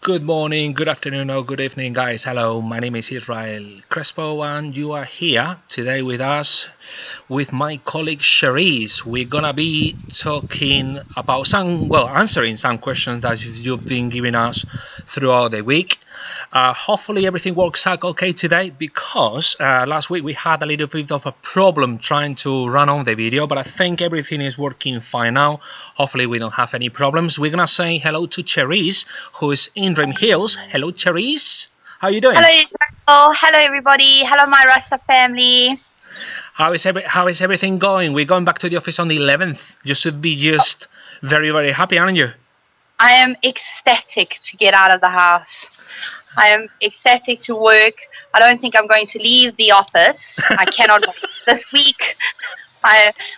Good morning, good afternoon, or good evening, guys. Hello, my name is Israel Crespo, and you are here today with us with my colleague Cherise. We're gonna be talking about answering some questions that you've been giving us throughout the week. Hopefully everything works out okay today because last week we had a little bit of a problem trying to run on the video, but I think everything is working fine now. Hopefully we don't have any problems. We're gonna say hello to Cherise, who is in Dream Hills. Hello, Cherise. How are you doing? Hello everybody. Hello my Rasta family. How is everything going? We're going back to the office on the 11th. You should be just very, very happy, aren't you? I am ecstatic to get out of the house. I am ecstatic to work. I don't think I'm going to leave the office. I cannot wait. This week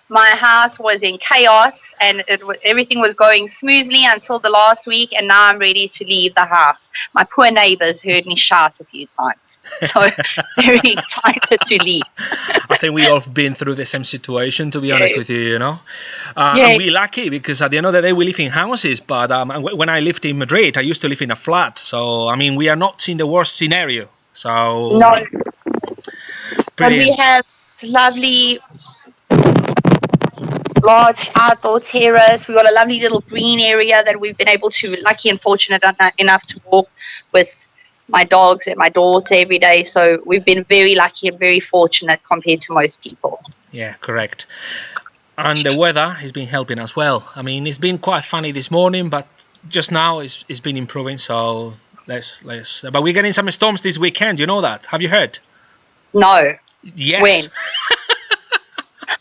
my house was in chaos and everything was going smoothly until the last week, and now I'm ready to leave the house. My poor neighbors heard me shout a few times, so very excited to leave. I think we all have been through the same situation, to be honest with you, you know. Yeah. And we're lucky because at the end of the day we live in houses, but when I lived in Madrid, I used to live in a flat. So, I mean, we are not in the worst scenario. So, No. But we brilliant. have lovely large outdoor terrace. We've got a lovely little green area that we've been able to, lucky and fortunate enough to walk with my dogs and my daughter every day. So we've been very lucky and very fortunate compared to most people. Yeah, correct. And the weather has been helping as well. I mean, it's been quite funny this morning, but just now it's been improving. So but we're getting some storms this weekend. You know that? Have you heard? No. Yes. When?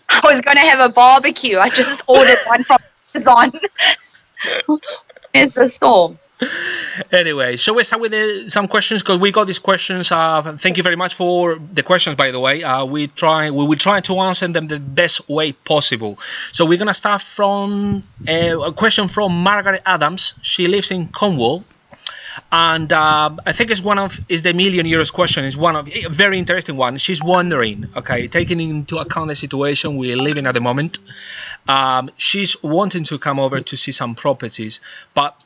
I was going to have a barbecue. I just ordered one from Amazon. It's the storm. Anyway, shall we start with some questions? Because we got these questions. Thank you very much for the questions, by the way. We will try to answer them the best way possible. So we're gonna start from a question from Margaret Adams. She lives in Cornwall. And I think it's the €1 million question. It's one of a very interesting one. She's wondering, okay, taking into account the situation we're living at the moment, she's wanting to come over to see some properties, but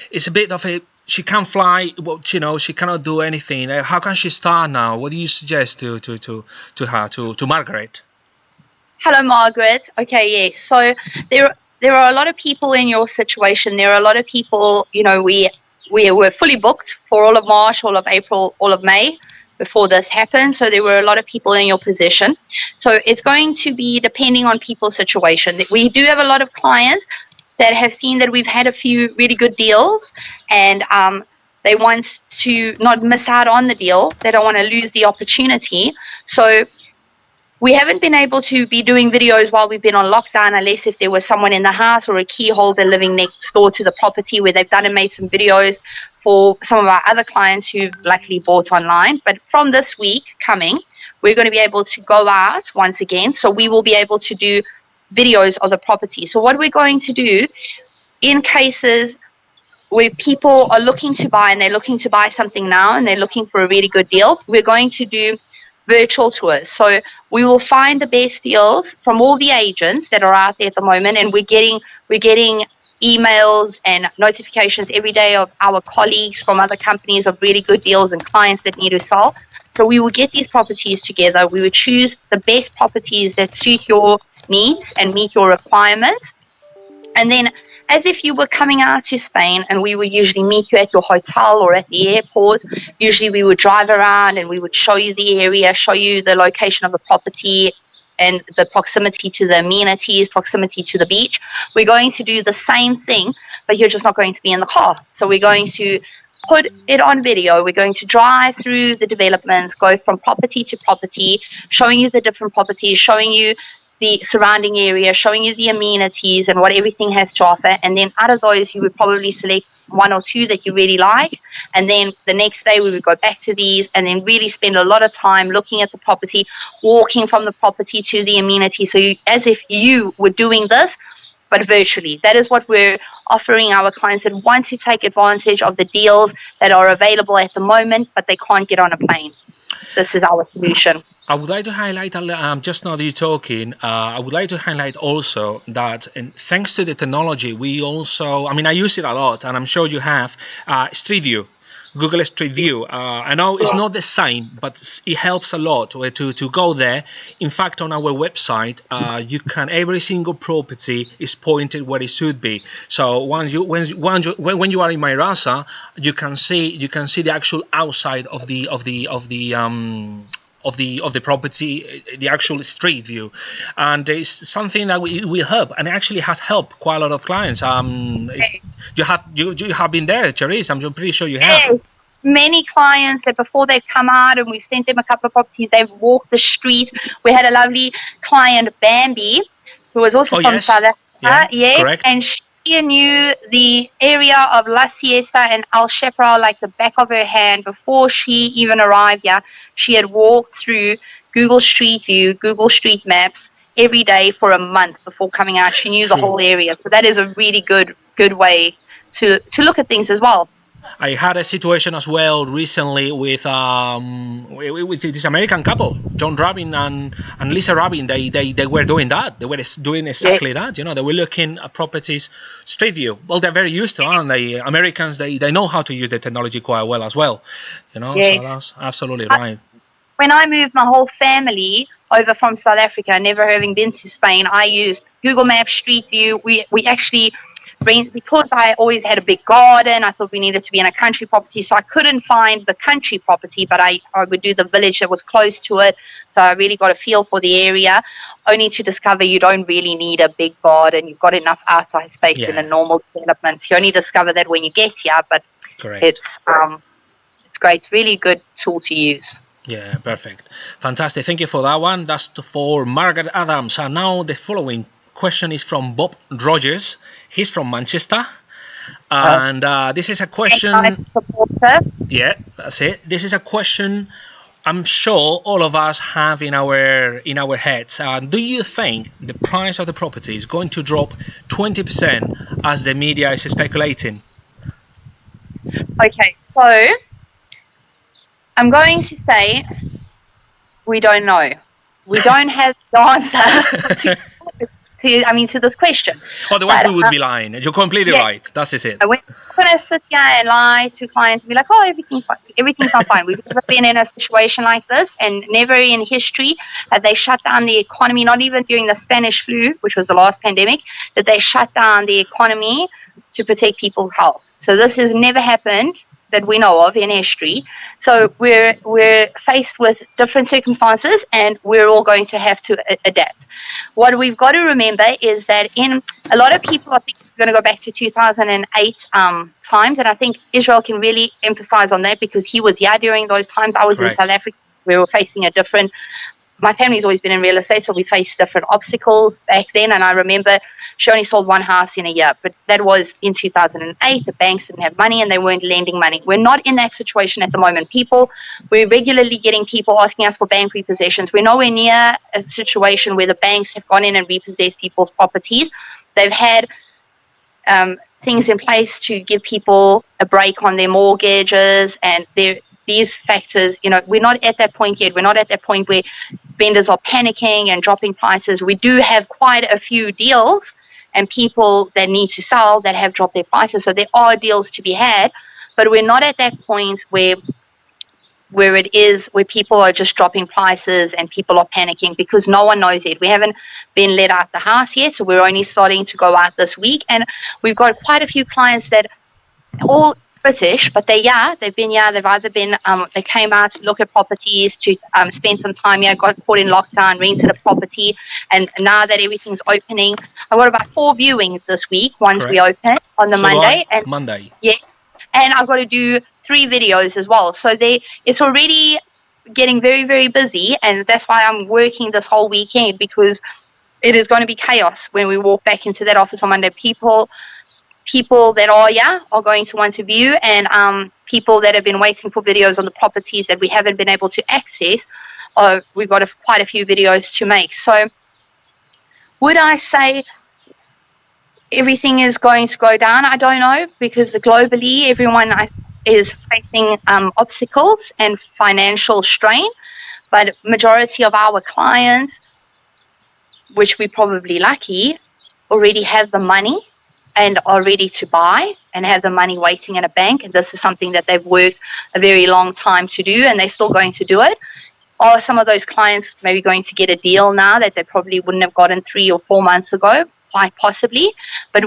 it's a bit of she can't fly. Well, she cannot do anything. How can she start now? What do you suggest to her, to Margaret? Hello, Margaret. Okay, yes. So there are a lot of people in your situation. There are a lot of people. We were fully booked for all of March, all of April, all of May before this happened. So there were a lot of people in your position. So it's going to be depending on people's situation. We do have a lot of clients that have seen that we've had a few really good deals, and they want to not miss out on the deal. They don't want to lose the opportunity. So we haven't been able to be doing videos while we've been on lockdown, unless if there was someone in the house or a key holder living next door to the property where they've done and made some videos for some of our other clients who've luckily bought online. But from this week coming, we're going to be able to go out once again. So we will be able to do videos of the property. So what we're going to do in cases where people are looking to buy and they're looking to buy something now and they're looking for a really good deal, we're going to do virtual tours. So we will find the best deals from all the agents that are out there at the moment, and we're getting emails and notifications every day of our colleagues from other companies of really good deals and clients that need to sell. So we will get these properties together. We would choose the best properties that suit your needs and meet your requirements. And then as if you were coming out to Spain, and we would usually meet you at your hotel or at the airport. Usually we would drive around and we would show you the area, show you the location of the property and the proximity to the amenities, proximity to the beach. We're going to do the same thing, but you're just not going to be in the car. So we're going to put it on video. We're going to drive through the developments, go from property to property, showing you the different properties, showing you the surrounding area, showing you the amenities and what everything has to offer. And then out of those, you would probably select one or two that you really like. And then the next day we would go back to these and then really spend a lot of time looking at the property, walking from the property to the amenity. So as if you were doing this, but virtually. That is what we're offering our clients that want to take advantage of the deals that are available at the moment, but they can't get on a plane. this is our solution. I would like to highlight, just now that you're talking, I would like to highlight also that thanks to the technology, we also, I mean, I use it a lot, and I'm sure you have, Street View. Google Street View. I know it's not the same, but it helps a lot to go there. In fact, on our website, you can every single property is pointed where it should be. So when you are in Mairasa, you can see the actual outside of the property, the actual street view, and it's something that will help, and it actually has helped quite a lot of clients. You have been there, Therese. I'm pretty sure you have. Many clients that before they've come out and we've sent them a couple of properties, they've walked the street. We had a lovely client, Bambi, who was also from South Africa. Correct. And she knew the area of La Siesta and Al Shepra like the back of her hand before she even arrived here. She had walked through Google Street View, Google Street Maps every day for a month before coming out. She knew the whole area. So that is a really good way to look at things as well. I had a situation as well recently with this American couple, John Rabin and Lisa Rabin. They were doing that. They were doing exactly that. You know, they were looking at properties street view. Well, they're very used to it, and the Americans they know how to use the technology quite well as well. You know, so that's absolutely right. When I moved my whole family over from South Africa, never having been to Spain, I used Google Maps, Street View. We actually, because I always had a big garden, I thought we needed to be in a country property, so I couldn't find the country property, but I would do the village that was close to it, so I really got a feel for the area, only to discover you don't really need a big garden. You've got enough outside space in a normal development. You only discover that when you get here, but it's great. It's really good tool to use. Yeah, perfect. Fantastic. Thank you for that one. That's for Margaret Adams. And now the following question is from Bob Rogers. He's from Manchester. And this is a question. Yeah, that's it. This is a question I'm sure all of us have in our heads. Do you think the price of the property is going to drop 20% as the media is speculating? Okay, so I'm going to say we don't know. We don't have the answer to this question. Otherwise, we would be lying. You're completely right. That's it. We're not going to sit here and lie to clients and be like, oh, everything's fine. Everything's not fine. We've never been in a situation like this, and never in history have they shut down the economy, not even during the Spanish flu, which was the last pandemic, that they shut down the economy to protect people's health. So this has never happened that we know of in history. So we're faced with different circumstances, and we're all going to have to adapt. What we've got to remember is that in a lot of people, I think we're going to go back to 2008 times, and I think Israel can really emphasize on that because he was here during those times. I was in South Africa. We were facing my family's always been in real estate, so we faced different obstacles back then, and I remember she only sold one house in a year, but that was in 2008. The banks didn't have money and they weren't lending money. We're not in that situation at the moment. We're regularly getting people asking us for bank repossessions. We're nowhere near a situation where the banks have gone in and repossessed people's properties. They've had things in place to give people a break on their mortgages, and these factors, we're not at that point yet. We're not at that point where vendors are panicking and dropping prices. We do have quite a few deals and people that need to sell that have dropped their prices. So there are deals to be had, but we're not at that point where people are just dropping prices and people are panicking because no one knows yet. We haven't been let out the house yet, so we're only starting to go out this week. And we've got quite a few clients that all British, but they've been here. They've either been they came out to look at properties, to spend some time here, got caught in lockdown, rented a property, and now that everything's opening, I've got about 4 viewings this week once we open on the Monday. Yeah, and I've got to do 3 videos as well. So it's already getting very, very busy, and that's why I'm working this whole weekend, because it is going to be chaos when we walk back into that office on Monday. People that are going to want to view, and people that have been waiting for videos on the properties that we haven't been able to access. We've got quite a few videos to make. So would I say everything is going to go down? I don't know, because globally everyone is facing obstacles and financial strain, but majority of our clients, which we're probably lucky, already have the money and are ready to buy and have the money waiting in a bank. And this is something that they've worked a very long time to do, and they're still going to do it. Are some of those clients maybe going to get a deal now that they probably wouldn't have gotten 3 or 4 months ago? Quite possibly. But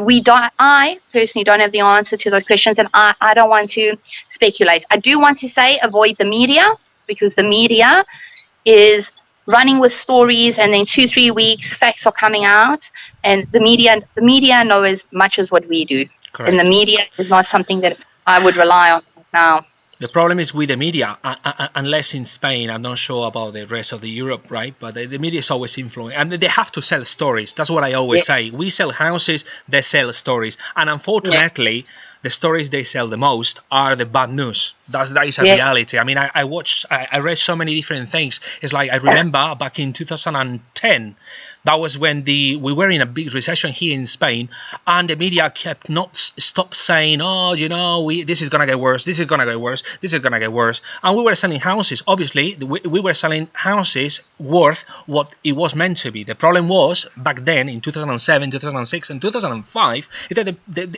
I personally don't have the answer to those questions, and I don't want to speculate. I do want to say avoid the media, because the media is running with stories, and then 2-3 weeks facts are coming out, and the media know as much as what we do. Correct. And the media is not something that I would rely on now. The problem is with the media, unless in Spain, I'm not sure about the rest of the Europe, right? But the media is always influencing, and they have to sell stories. That's what I always say. We sell houses, they sell stories, and unfortunately, the stories they sell the most are the bad news. That is a reality. I mean, I read so many different things. It's like, I remember back in 2010, that was when we were in a big recession here in Spain, and the media kept not stop saying, oh, you know, this is gonna get worse, this is gonna get worse, this is gonna get worse. And we were selling houses. Obviously, we were selling houses worth what it was meant to be. The problem was, back then in 2007, 2006, and 2005,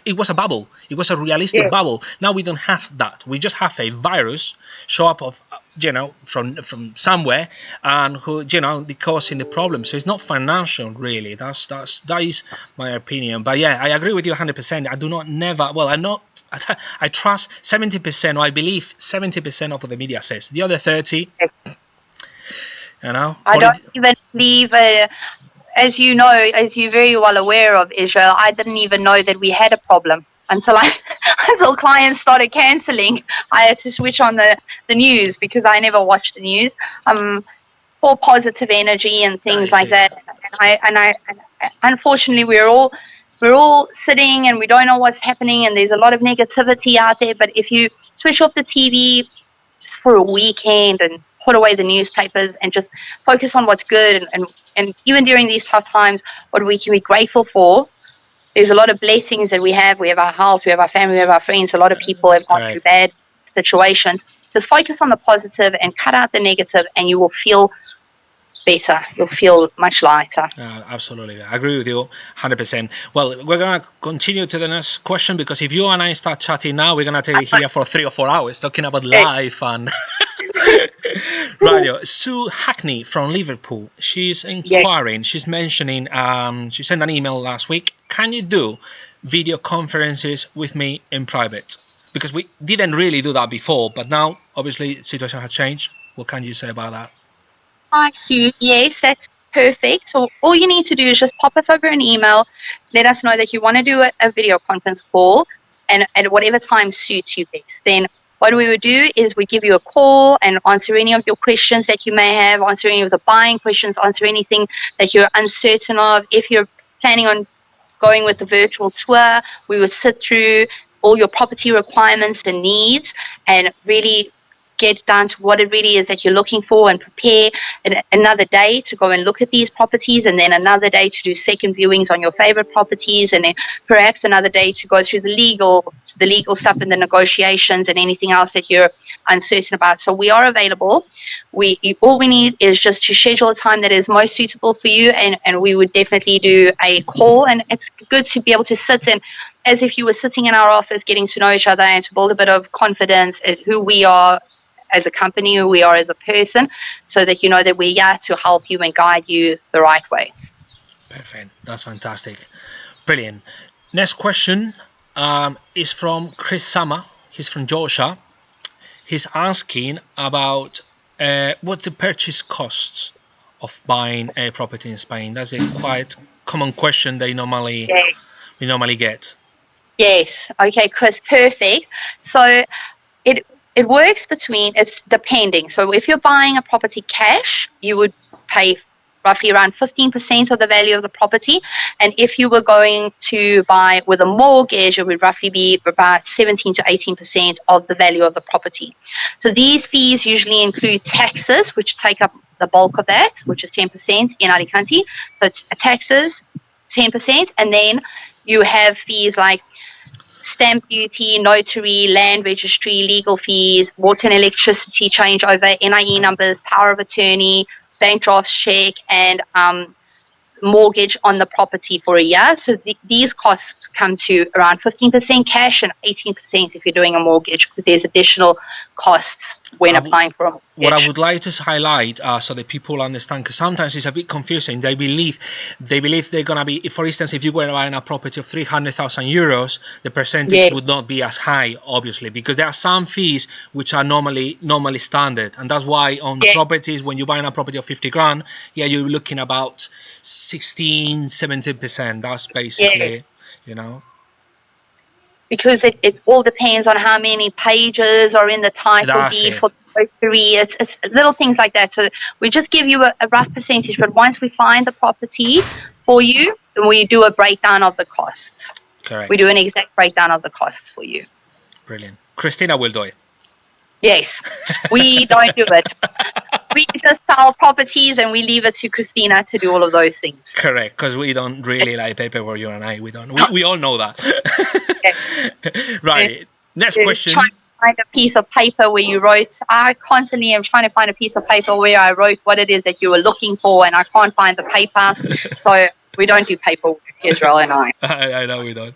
it was a bubble. It was a realistic bubble. Now we don't have that. We just have a virus show up from somewhere, and who causing the problem. So it's not financial, really. That is my opinion. But yeah, I agree with you 100%. I trust 70%, or I believe 70% of what the media says. The other 30, I don't even believe. As you know, as you're very well aware of, Israel, I didn't even know that we had a problem until clients started cancelling. I had to switch on the news, because I never watched the news. For positive energy and things like that. And I unfortunately, we're all sitting and we don't know what's happening, and there's a lot of negativity out there. But if you switch off the TV just for a weekend and put away the newspapers and just focus on what's good, and even during these tough times, what we can be grateful for. There's a lot of blessings that we have. We have our health, we have our family, we have our friends. A lot of people have gone through bad situations. Just focus on the positive and cut out the negative, and you will feel better. You'll feel much lighter. Absolutely. I agree with you 100%. Well, we're going to continue to the next question, because if you and I start chatting now, we're going to take here for 3 or 4 hours talking about life and... Radio. Sue Hackney from Liverpool. She's inquiring. She's mentioning. She sent an email last week. Can you do video conferences with me in private? Because we didn't really do that before, but now obviously the situation has changed. What can you say about that? Hi, Sue. Yes, that's perfect. So all you need to do is just pop us over an email. Let us know that you want to do a video conference call, and at whatever time suits you best. Then what we would do is we give you a call and answer any of your questions that you may have, answer any of the buying questions, answer anything that you're uncertain of. If you're planning on going with the virtual tour, we would sit through all your property requirements and needs and really get down to what it really is that you're looking for, and prepare another day to go and look at these properties, and then another day to do second viewings on your favorite properties, and then perhaps another day to go through the legal stuff and the negotiations and anything else that you're uncertain about. So we are available. All we need is just to schedule a time that is most suitable for you, and we would definitely do a call. And it's good to be able to sit in as if you were sitting in our office, getting to know each other and to build a bit of confidence in who we are as a company, who we are as a person, so that you know that we're here to help you and guide you the right way. Perfect. That's fantastic. Brilliant. Next question is from Chris Summer. He's from Georgia. He's asking about what the purchase costs of buying a property in Spain. That's a quite common question we normally get. Yes. Okay, Chris. Perfect. So it works it's depending. So if you're buying a property cash, you would pay roughly around 15% of the value of the property. And if you were going to buy with a mortgage, it would roughly be about 17 to 18% of the value of the property. So these fees usually include taxes, which take up the bulk of that, which is 10% in Alicante. So it's taxes, 10%. And then you have fees like stamp duty, notary, land registry, legal fees, water and electricity changeover, NIE numbers, power of attorney, bank drafts check, and mortgage on the property for a year. So these costs come to around 15% cash and 18% if you're doing a mortgage, because there's additional costs when applying for a mortgage. What I would like to highlight so that people understand, because sometimes it's a bit confusing. They believe they're gonna be, for instance, if you were buying a property of 300,000 euros, the percentage would not be as high, obviously, because there are some fees which are normally standard, and that's why on properties, when you're buying a property of 50 grand, you're looking about 16-17%. That's basically, because it all depends on how many pages are in the title deed for the notary. It's little things like that. So we just give you a rough percentage, but once we find the property for you, then we do a breakdown of the costs. Correct. We do an exact breakdown of the costs for you. Brilliant. Christina will do it. Yes, we don't do it. We just sell properties and we leave it to Christina to do all of those things. Correct, because we don't really like paperwork, you and I. We don't. We all know that. Right. Next question. Trying to find a piece of paper where you wrote. I constantly am trying to find a piece of paper where I wrote what it is that you were looking for, and I can't find the paper. So we don't do paperwork, Israel and I. I know we don't.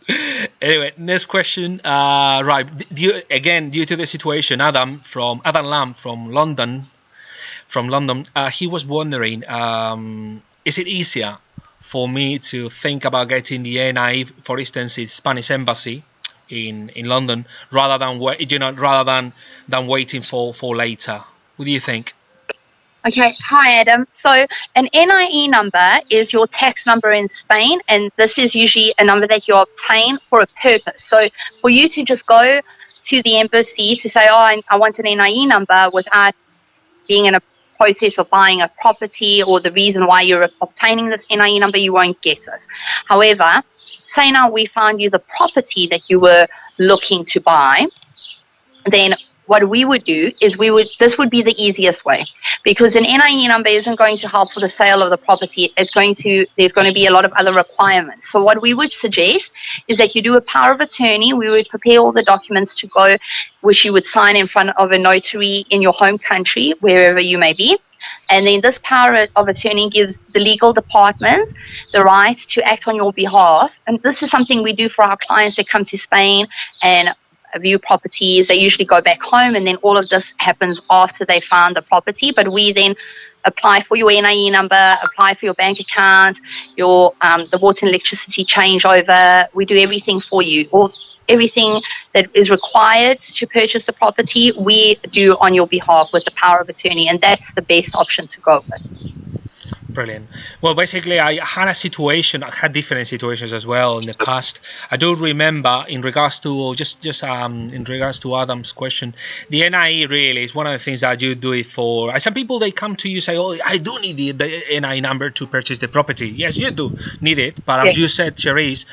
Anyway, next question. Right. Due to the situation, Adam Lamb from London, he was wondering, is it easier for me to think about getting the NIE, for instance, in Spanish embassy in London, rather than waiting for later? What do you think? Okay, hi Adam. So an NIE number is your tax number in Spain, and this is usually a number that you obtain for a purpose. So for you to just go to the embassy to say, oh, I want an NIE number without being in a process of buying a property or the reason why you're obtaining this NIE number, you won't get this. However, say now we found you the property that you were looking to buy, then what we would do is this would be the easiest way, because an NIE number isn't going to help for the sale of the property. There's going to be a lot of other requirements. So what we would suggest is that you do a power of attorney. We would prepare all the documents to go, which you would sign in front of a notary in your home country, wherever you may be. And then this power of attorney gives the legal departments the right to act on your behalf. And this is something we do for our clients that come to Spain and view properties. They usually go back home, and then all of this happens after they found the property. But we then apply for your NIE number, apply for your bank account, your the water and electricity changeover. We do everything for you. Everything that is required to purchase the property, we do on your behalf with the power of attorney, and that's the best option to go with. Brilliant. Well, basically, I had different situations as well in the past. I do remember in regards to in regards to Adam's question, the NIE really is one of the things that you do it for. Some people, they come to you say, oh, I do need the NIE number to purchase the property. Yes, you do need it, but as you said, Cherise,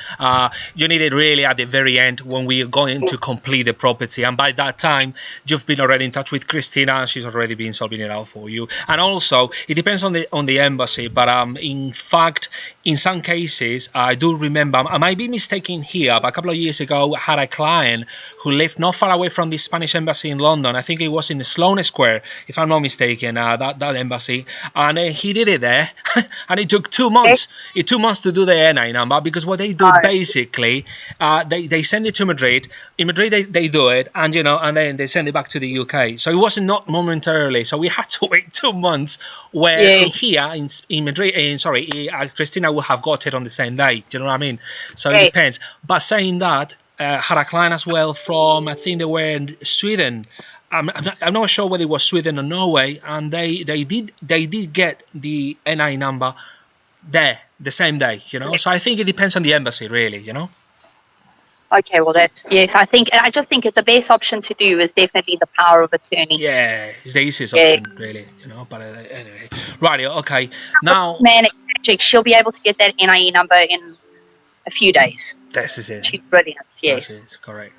you need it really at the very end when we are going to complete the property, and by that time you've been already in touch with Christina, and she's already been solving it out for you. And also, it depends on the embassy. But in fact, in some cases, I do remember, I might be mistaken here, but a couple of years ago, I had a client who lived not far away from the Spanish embassy in London. I think it was in the Sloane Square, if I'm not mistaken, that embassy. And he did it there, and it took 2 months. It took 2 months to do the NI number, because what they do basically, they send it to Madrid. In Madrid, they do it, and and then they send it back to the UK. So it wasn't not momentarily. So we had to wait 2 months. Where here in Madrid, Christina would have got it on the same day. Do you know what I mean? So it depends. But saying that, had a client as well from, I think they were in Sweden. I'm not sure whether it was Sweden or Norway, and they did get the NI number there the same day. So I think it depends on the embassy, really. Okay, well I just think the best option to do is definitely the power of attorney. Yeah, it's the easiest option, really. But anyway, right? Okay, now magic. She'll be able to get that NIE number in a few days. This is it. She's brilliant. Yes, that's it, correct.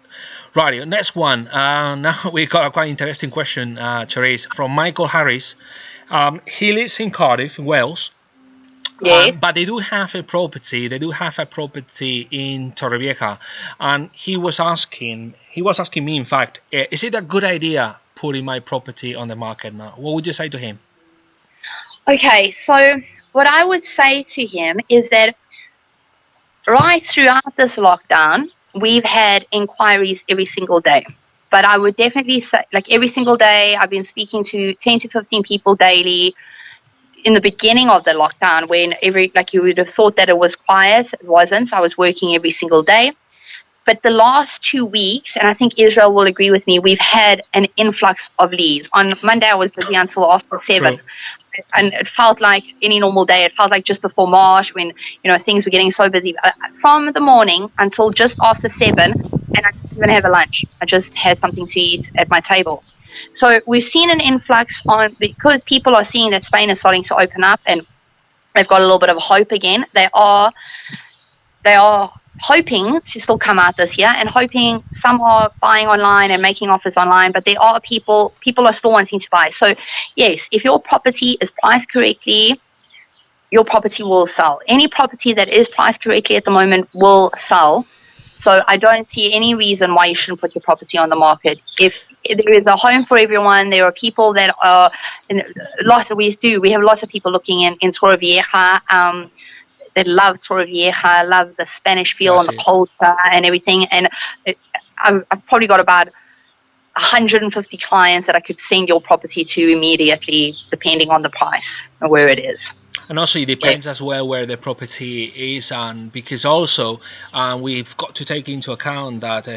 Right, next one. Now we got a quite interesting question, Therese, from Michael Harris. He lives in Cardiff, Wales. Yes. But they do have a property. They do have a property in Torrevieja, and he was asking me, in fact, is it a good idea putting my property on the market now? What would you say to him? Okay, so what I would say to him is that right throughout this lockdown, we've had inquiries every single day. But I would definitely say, like every single day, I've been speaking to 10 to 15 people daily. In the beginning of the lockdown, when you would have thought that it was quiet, it wasn't. So I was working every single day. But the last 2 weeks, and I think Israel will agree with me, we've had an influx of leads. On Monday, I was busy until after 7. True. And it felt like any normal day. It felt like just before March when, things were getting so busy. From the morning until just after 7, and I didn't even have a lunch. I just had something to eat at my table. So we've seen an influx because people are seeing that Spain is starting to open up and they've got a little bit of hope again. They are hoping to still come out this year and hoping some are buying online and making offers online, but there are people are still wanting to buy. So yes, if your property is priced correctly, your property will sell. Any property that is priced correctly at the moment will sell. So I don't see any reason why you shouldn't put your property on the market. If there is a home for everyone, there are people that are, we have lots of people looking in Torrevieja, that love Torrevieja, love the Spanish feel and the culture and everything. And I've probably got about 150 clients that I could send your property to immediately, depending on the price and where it is. And also it depends as well where the property is, and because also we've got to take into account that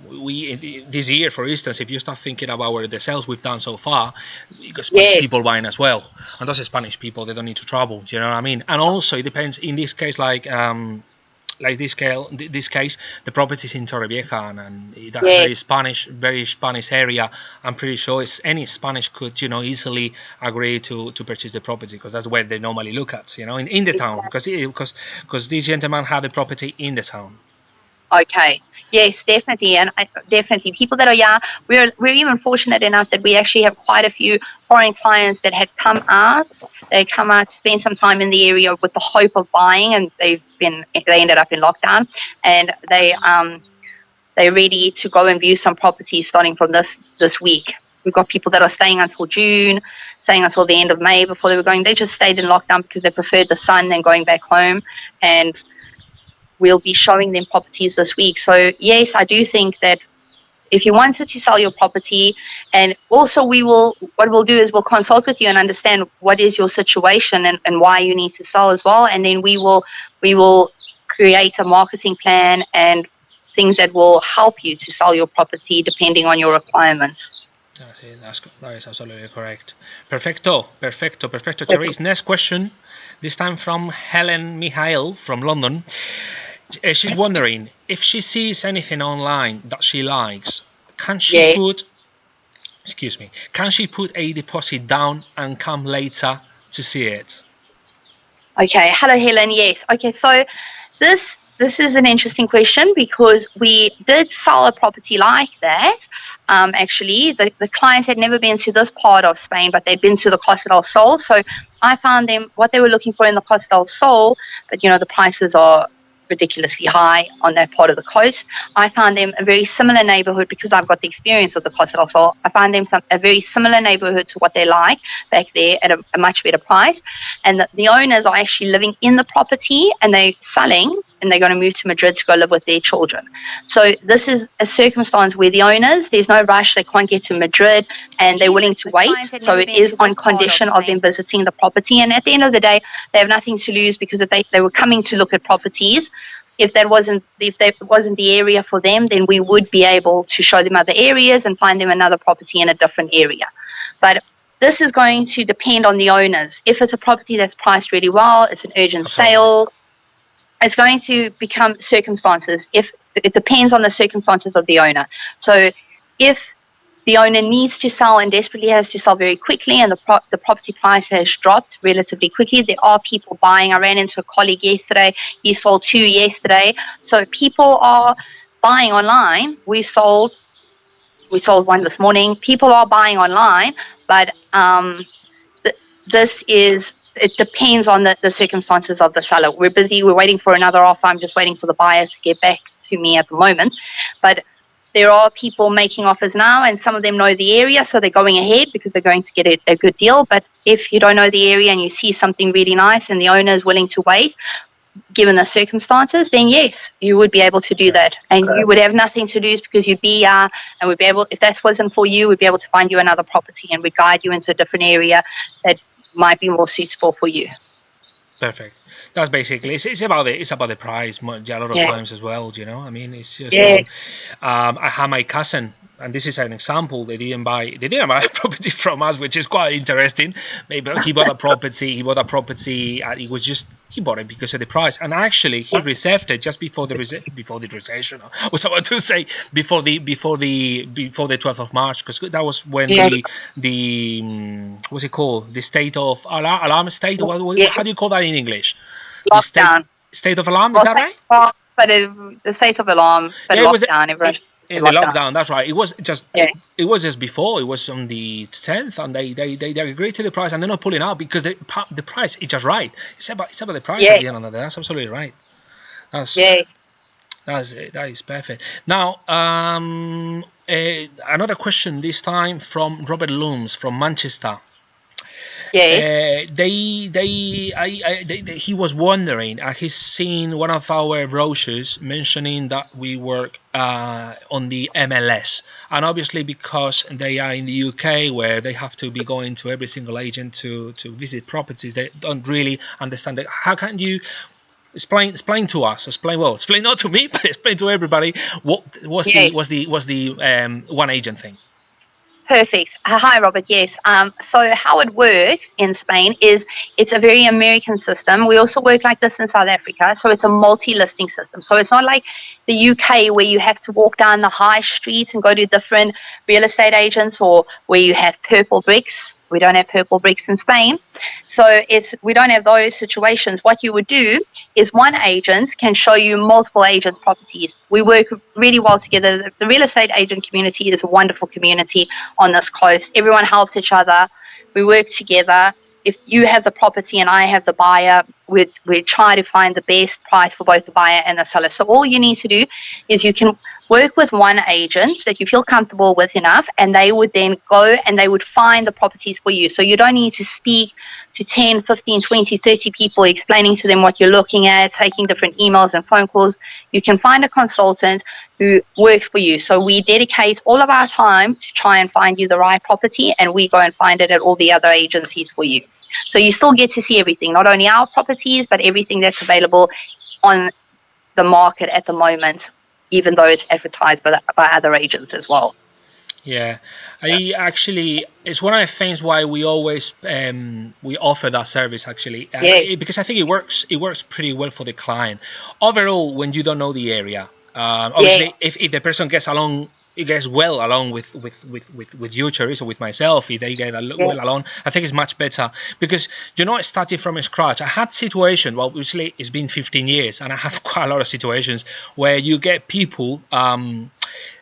we this year, for instance, if you start thinking about the sales we've done so far, because Spanish people buying as well, and those Spanish people, they don't need to travel. Do you know what I mean? And also it depends in this case, like this case, the property is in Torrevieja, and that's a very Spanish area. I'm pretty sure any Spanish could, easily agree to purchase the property, because that's where they normally look at, in the town, because this gentleman had the property in the town. Okay. Yes, definitely, and definitely people that are young. We're even fortunate enough that we actually have quite a few foreign clients that had come out. They come out to spend some time in the area with the hope of buying, and they ended up in lockdown, and they're ready to go and view some properties starting from this week. We've got people that are staying until June, staying until the end of May before they were going. They just stayed in lockdown because they preferred the sun than going back home, and we'll be showing them properties this week. So yes, I do think that if you wanted to sell your property, and also what we'll do is we'll consult with you and understand what is your situation and why you need to sell as well. And then we will create a marketing plan and things that will help you to sell your property depending on your requirements. That is absolutely correct. Perfecto. Therese, next question, this time from Helen Mihail from London. She's wondering if she sees anything online that she likes, can she put a deposit down and come later to see it? Okay. Hello, Helen. Yes. Okay. So this is an interesting question, because we did sell a property like that. Actually, the clients had never been to this part of Spain, but they'd been to the Costa del Sol. So I found them what they were looking for in the Costa del Sol, but the prices are ridiculously high on that part of the coast. I found them a very similar neighborhood, because I've got the experience of the Costa del Sol. I found them a very similar neighborhood to what they like back there at a much better price. And the owners are actually living in the property, and they're selling, and they're going to move to Madrid to go live with their children. So this is a circumstance where the owners, there's no rush, they can't get to Madrid, and they're willing to wait. So it is on condition of them visiting the property. And at the end of the day, they have nothing to lose, because if they were coming to look at properties, if that wasn't the area for them, then we would be able to show them other areas and find them another property in a different area. But this is going to depend on the owners. If it's a property that's priced really well, it's an urgent sale, it's going to become circumstances. If it depends on the circumstances of the owner. So if the owner needs to sell and desperately has to sell very quickly, and the property price has dropped relatively quickly, there are people buying. I ran into a colleague yesterday. He sold 2 yesterday. So people are buying online. We sold one this morning. People are buying online, but this is it depends on the circumstances of the seller. We're busy. We're waiting for another offer. I'm just waiting for the buyer to get back to me at the moment. But there are people making offers now, and some of them know the area, so they're going ahead because they're going to get a good deal. But if you don't know the area and you see something really nice and the owner is willing to wait, given the circumstances, then yes, you would be able to do that, and you would have nothing to lose because you'd be and we'd be able, if that wasn't for you, we'd be able to find you another property and we'd guide you into a different area that might be more suitable for you. Perfect. That's basically it's about the price a lot of times as well. You know, I mean, it's just I had my cousin, and this is an example. They didn't buy a property from us, which is quite interesting. Maybe he bought a property. And it was just he bought it because of the price, and actually he reserved it just before the recession. I was about to say before the 12th of March, because that was when the what's it called, the state of alarm state. How do you call that in English? Lockdown. State of alarm, is that right? But the state of alarm, but lockdown, everyone. The lockdown, that's right. It was just before. It was on the 10th, and they agreed to the price, and they're not pulling out because the price is just right. It's about the price at the end of the day. That's absolutely right. That's it. That is perfect. Now, another question this time from Robert Looms from Manchester. He was wondering, he's seen one of our brochures mentioning that we work on the MLS, and obviously because they are in the UK where they have to be going to every single agent to visit properties, they don't really understand it. How can you explain to us? Explain not to me, but explain to everybody what was the one agent thing. Perfect. Hi, Robert. Yes. So how it works in Spain is it's a very American system. We also work like this in South Africa. So it's a multi-listing system. So it's not like the UK where you have to walk down the high streets and go to different real estate agents, or where you have purple bricks. We don't have purple bricks in Spain. So we don't have those situations. What you would do is one agent can show you multiple agents' properties. We work really well together. The real estate agent community is a wonderful community on this coast. Everyone helps each other. We work together. If you have the property and I have the buyer, we try to find the best price for both the buyer and the seller. So all you need to do is you can work with one agent that you feel comfortable with enough, and they would then go and they would find the properties for you. So you don't need to speak to 10, 15, 20, 30 people explaining to them what you're looking at, taking different emails and phone calls. You can find a consultant who works for you. So we dedicate all of our time to try and find you the right property, and we go and find it at all the other agencies for you. So you still get to see everything, not only our properties, but everything that's available on the market at the moment, even though it's advertised by other agents as well. Yeah, it's one of the things why we always we offer that service actually, because I think it works pretty well for the client. Overall, when you don't know the area, obviously if the person gets well along with you, Teresa, or with myself, if they get well along, I think it's much better because you're not starting from scratch. I had situations, well, obviously it's been 15 years, and I have quite a lot of situations where you get people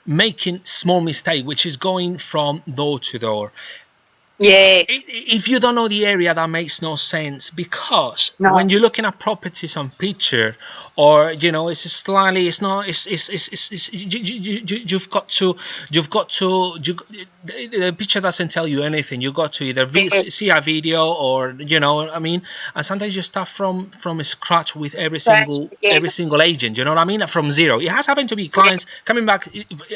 making small mistake, which is going from door to door. If you don't know the area, that makes no sense, because when you're looking at properties on picture, or it's slightly, it's not, you've got to the picture doesn't tell you anything. You've got to either see a video, or I mean, and sometimes you start from scratch with every single agent, you know what I mean, from zero. It has happened to me, clients coming back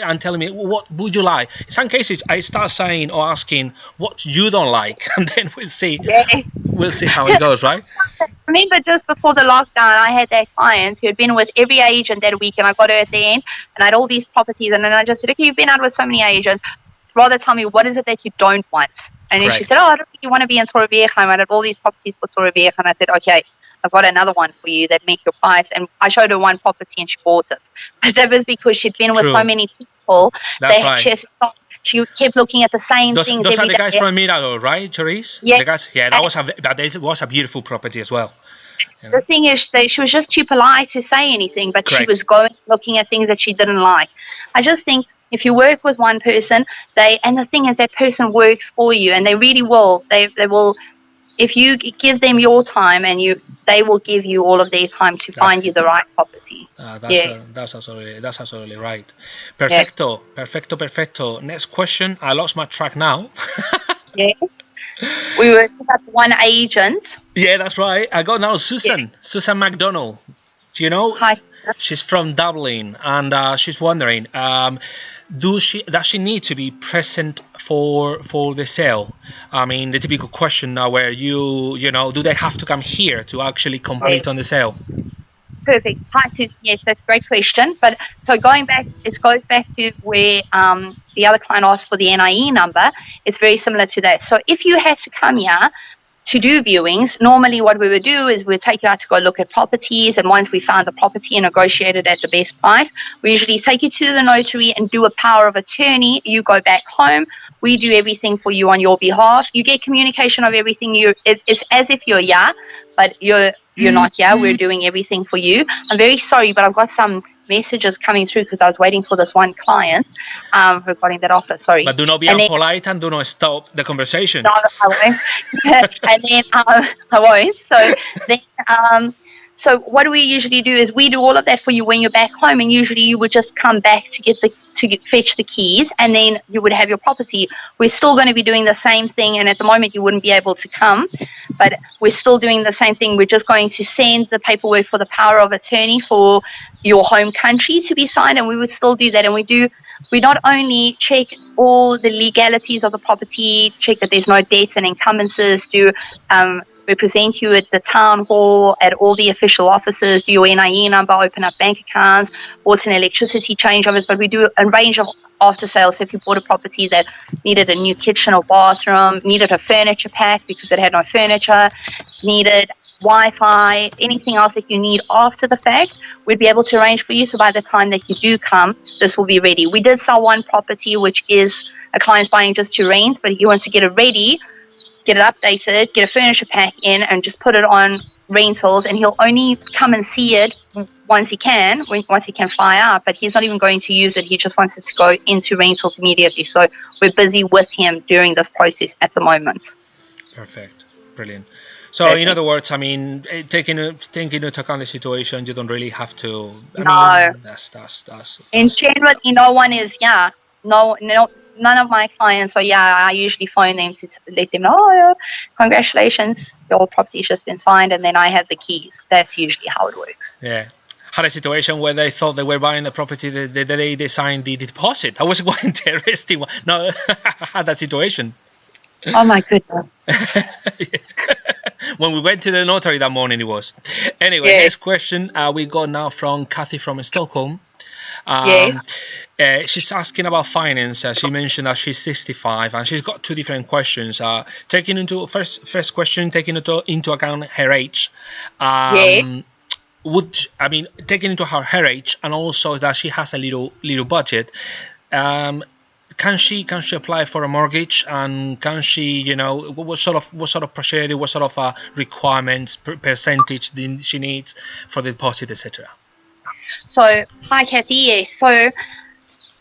and telling me, what would you like? In some cases I start saying or asking what you don't like, and then we'll see how it goes, right? I remember just before the lockdown, I had that client who had been with every agent that week, and I got her at the end, and I had all these properties, and then I just said, okay, you've been out with so many agents, rather tell me what is it that you don't want. And then she said, I don't really want to be in Torrevieja. I had all these properties for Torrevieja, and I said, okay, I've got another one for you that make your price. And I showed her one property and she bought it. But that was because she'd been with so many people. She kept looking at the same things. Those are the guys from Mirador, right, Therese? Yeah. That was a beautiful property as well. The thing is, she was just too polite to say anything, but she was looking at things that she didn't like. I just think if you work with one person, and the thing is, that person works for you, and they really will. They will if you give them your time and they will give you all of their time to find you the right property. Yes. That's absolutely right. Yeah. Perfecto. Next question. I lost my track now. Yeah. We were at one agent. Yeah, that's right. I got now Susan McDonald. Do you know? Hi. She's from Dublin, and she's wondering, does she need to be present for the sale? I mean, the typical question now, where you know, do they have to come here to actually complete on the sale? Perfect. Hi, yes, that's a great question. But so it goes back to where the other client asked for the NIE number. It's very similar to that. So if you had to come here to do viewings, normally what we would do is we'd take you out to go look at properties, and once we found the property and negotiated at the best price, we usually take you to the notary and do a power of attorney. You go back home. We do everything for you on your behalf. You get communication of everything. It's as if you're here, but you're not here. We're doing everything for you. I'm very sorry, but I've got some messages coming through because I was waiting for this one client regarding that offer. Sorry. But do not be unpolite and do not stop the conversation. No, I won't. And then I won't. So then, so what do we usually do is we do all of that for you when you're back home, and usually you would just come back to fetch the keys, and then you would have your property. We're still going to be doing the same thing, and at the moment you wouldn't be able to come, but we're still doing the same thing. We're just going to send the paperwork for the power of attorney for your home country to be signed, and we would still do that. And we not only check all the legalities of the property, check that there's no debts and encumbrances, represent you at the town hall, at all the official offices, do your NIE number, open up bank accounts, bought an electricity changeovers, but we do a range of after sales. So if you bought a property that needed a new kitchen or bathroom, needed a furniture pack because it had no furniture, needed Wi-Fi, anything else that you need after the fact, we'd be able to arrange for you. So by the time that you do come, this will be ready. We did sell one property, which is a client's buying just to rent, but he wants to get it ready, get it updated, get a furniture pack in, and just put it on rentals, and he'll only come and see it once he can fly out, but he's not even going to use it. He just wants it to go into rentals immediately. So we're busy with him during this process at the moment. Perfect. Brilliant. So in other words, I mean, taking into account the situation, you don't really have to. I mean, that's in general, no one is. Yeah, no, none of my clients. So yeah, I usually phone them to let them know. Oh, yeah, congratulations, your property's just been signed, and then I have the keys. That's usually how it works. Yeah. Had a situation where they thought they were buying the property the day they signed the deposit. That was quite interesting. No, I had that situation. Oh my goodness. When we went to the notary that morning, it was. Anyway, next question we got now from Kathy from Stockholm. She's asking about finance. She mentioned that she's 65 and she's got two different questions. Taking into account her age. Taking into her age and also that she has a little budget. Can she apply for a mortgage, and can she, what sort of procedure, what sort of requirements, percentage she needs for the deposit, etc. So, hi Kathy. Yes, so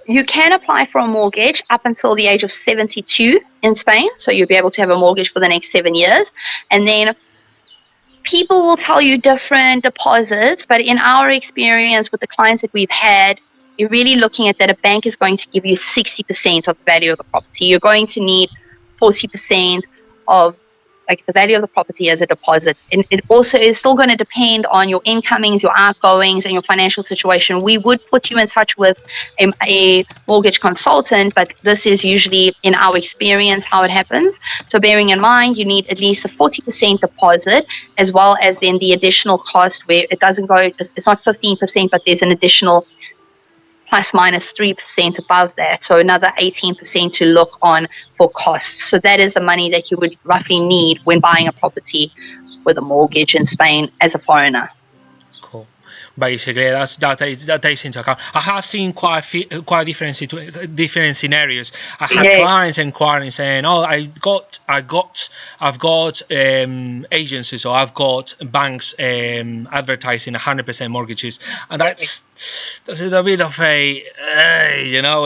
you can apply for a mortgage up until the age of 72 in Spain. So you'll be able to have a mortgage for the next 7 years, and then people will tell you different deposits, but in our experience with the clients that we've had, you're really looking at that a bank is going to give you 60% of the value of the property. You're going to need 40% of the value of the property as a deposit. And it also is still going to depend on your incomings, your outgoings, and your financial situation. We would put you in touch with a mortgage consultant, but this is usually, in our experience, how it happens. So bearing in mind, you need at least a 40% deposit, as well as then the additional cost where it doesn't go, it's not 15%, but there's an additional plus minus 3% above that, so another 18% to look on for costs. So that is the money that you would roughly need when buying a property with a mortgage in Spain as a foreigner. Cool. Basically, that takes into account. I have seen quite different scenarios. I had clients inquiring saying, "Oh, I've got agencies, or I've got banks advertising 100% mortgages," and that's a bit of a,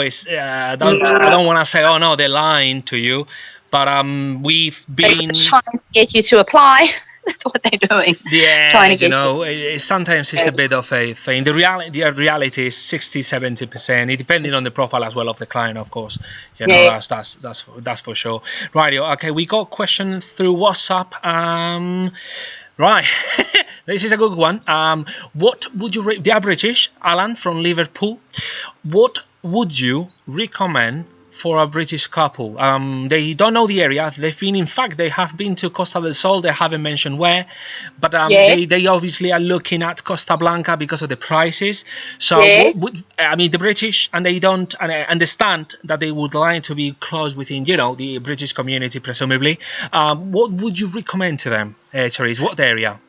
it's I don't want to say, "Oh no, they're lying to you," But we've been They're trying to get you to apply. That's what they're doing. yeah, Trying to you get know, sometimes it's a bit of a thing. The reality is 60-70%. It depending on the profile as well of the client, of course. You know, Yeah. that's for sure. Right. Okay, we got a question through WhatsApp. Right, this is a good one. What would you they are British, Alan from Liverpool. What would you recommend for a British couple? They don't know the area. In fact, they have been to Costa del Sol. They haven't mentioned where, but Yeah. they obviously are looking at Costa Blanca because of the prices. So, Yeah. the British, and they don't and I understand that they would like to be close within, the British community, presumably. What would you recommend to them, Therese? What area?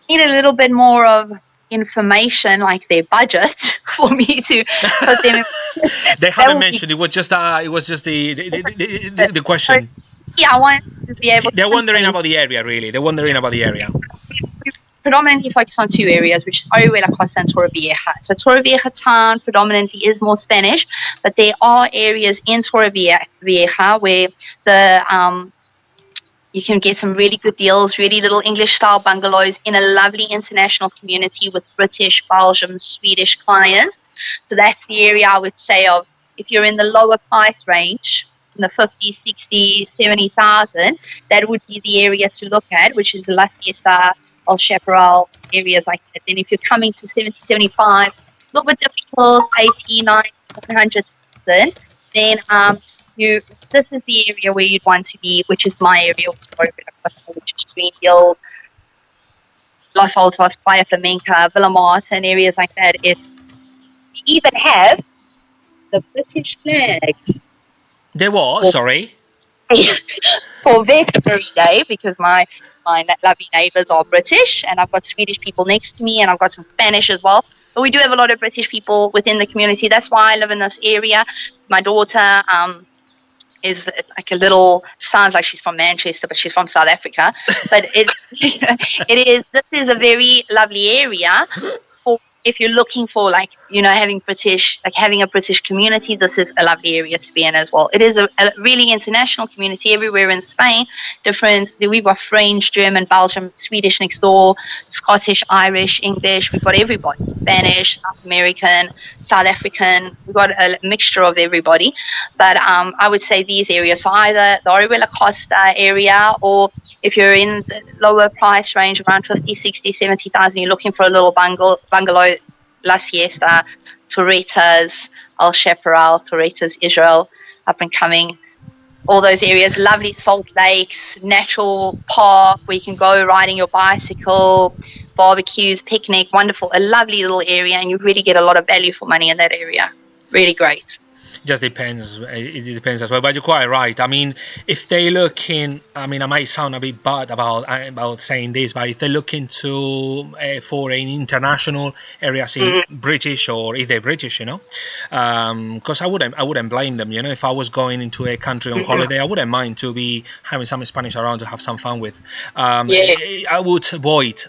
Need a little bit more of information, like their budget, for me to put them in. They That haven't would be mentioned. It was just the question. yeah, I want to be able to They're wondering pinpoint. about the area, really. They're wondering about the area. We predominantly focus on two areas, which is Orihuela Costa and Torrevieja. So Torrevieja town predominantly is more Spanish, but there are areas in Torrevieja where the you can get some really good deals, really little English-style bungalows in a lovely international community with British, Belgium, Swedish clients. So that's the area I would say of if you're in the lower price range, in the 50, 60, 70,000, that would be the area to look at, which is La Siesta, El Chaparral, areas like that. Then if you're coming to 70, 75, a little bit difficult, 80, 90, 100,000, then this is the area where you'd want to be, which is my area, which is Greenfield, Los Altos, Playa Flamenca, Villa Martin, areas like that. We even have the British flags. There was, sorry. For Veterinary Day, because my lovely neighbours are British, and I've got Swedish people next to me, and I've got some Spanish as well. But we do have a lot of British people within the community. That's why I live in this area. My daughter is like a little, sounds like she's from Manchester, but she's from South Africa. But this is a very lovely area for if you're looking for having a British community. This is a lovely area to be in as well. It is a really international community everywhere in Spain. We've got French, German, Belgium, Swedish next door, Scottish, Irish, English. We've got everybody, Spanish, South American, South African. We've got a mixture of everybody. But I would say these areas, so either the Orihuela Costa area, or if you're in the lower price range, around 50, 60, 70,000, you're looking for a little bungalow, La Siesta, Torretas, El Chaparral, Torretas, Israel, up and coming. All those areas, lovely salt lakes, natural park where you can go riding your bicycle, barbecues, picnic, wonderful, a lovely little area, and you really get a lot of value for money in that area. Really great. Just depends. It depends as well. But you're quite right. I mean, if they're looking, I might sound a bit bad about saying this, but if they're looking for an international areas in British, or if they're British, because I wouldn't blame them. If I was going into a country on holiday, I wouldn't mind to be having some Spanish around to have some fun with. I would avoid.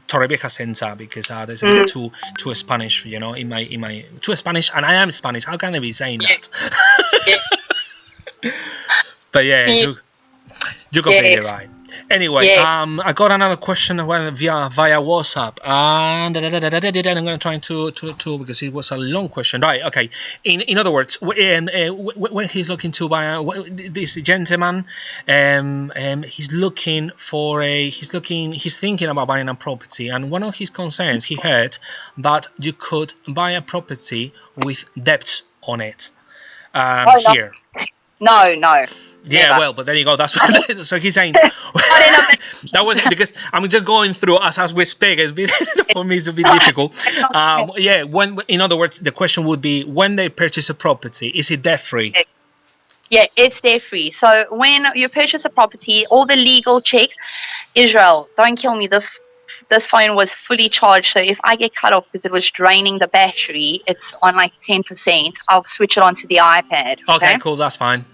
Torrevieja Center, because there's a bit too Spanish, in my too Spanish, and I am Spanish. How can I be saying that? But yeah, you're completely right. Anyway, I got another question via WhatsApp, and I'm going to try to because it was a long question. Right? Okay. In other words, when he's looking to buy this gentleman, he's thinking about buying a property, and one of his concerns, he heard that you could buy a property with debts on it. Here. No. Yeah, never. well, but there you go. That's what. So he's saying that was because I'm just going through as we speak. It's been, for me, it's a bit difficult. In other words, the question would be, when they purchase a property, is it debt free? Yeah, it's debt free. So when you purchase a property, all the legal checks. Israel, don't kill me. This phone was fully charged, so if I get cut off because it was draining the battery, it's on like 10%. I'll switch it onto the iPad. Okay, cool. That's fine.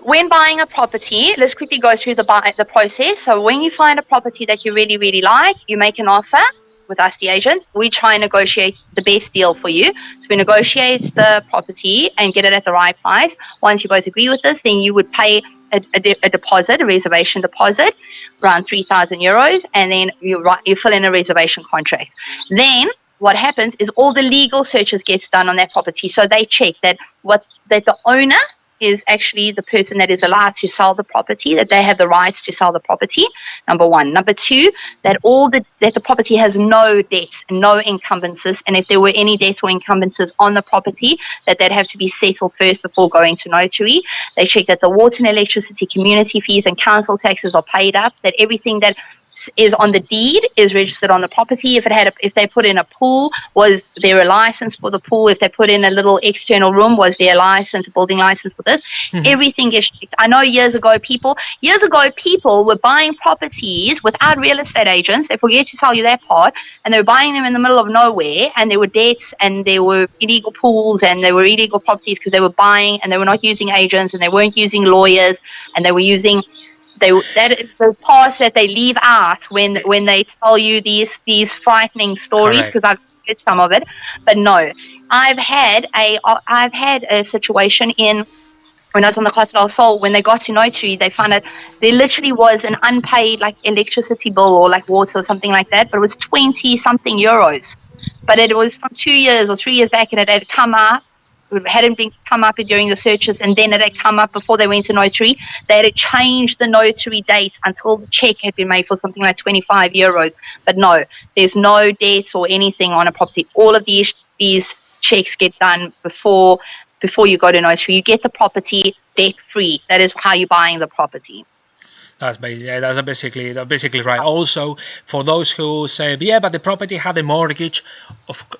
When buying a property, let's quickly go through the process. So when you find a property that you really, really like, you make an offer. with us, the agent, we try and negotiate the best deal for you. So we negotiate the property and get it at the right price. Once you both agree with this, then you would pay a deposit, a reservation deposit, around 3,000 euros, and then you fill in a reservation contract. Then what happens is all the legal searches gets done on that property. So they check that the owner is actually the person that is allowed to sell the property, that they have the rights to sell the property, number one. Number two, that the property has no debts, no encumbrances, and if there were any debts or encumbrances on the property, that have to be settled first before going to notary. They check that the water and electricity, community fees and council taxes are paid up, that everything that is on the deed is registered on the property. If they put in a pool, was there a license for the pool? If they put in a little external room, was there a license, a building license for this? Everything is checked. I know years ago people were buying properties without real estate agents. They forget to tell you that part, and they were buying them in the middle of nowhere, and there were debts, and there were illegal pools, and there were illegal properties because they were buying, and they were not using agents, and they weren't using lawyers, and they were using. That is the part that they leave out when they tell you these frightening stories, because I've heard some of it. But no, I've had a situation when I was on the Costa del Sol. When they got to notary, they found out there literally was an unpaid like electricity bill or like water or something like that, but it was 20 something euros. But it was from 2 years or 3 years back, and it had come up. It hadn't been come up during the searches, and then it had come up before they went to notary. They had changed the notary date until the check had been made for something like 25 euros. But no, there's no debts or anything on a property. All of these checks get done before you go to notary. You get the property debt free. That is how you're buying the property. That's basically right. Also, for those who say, yeah, but the property had a mortgage,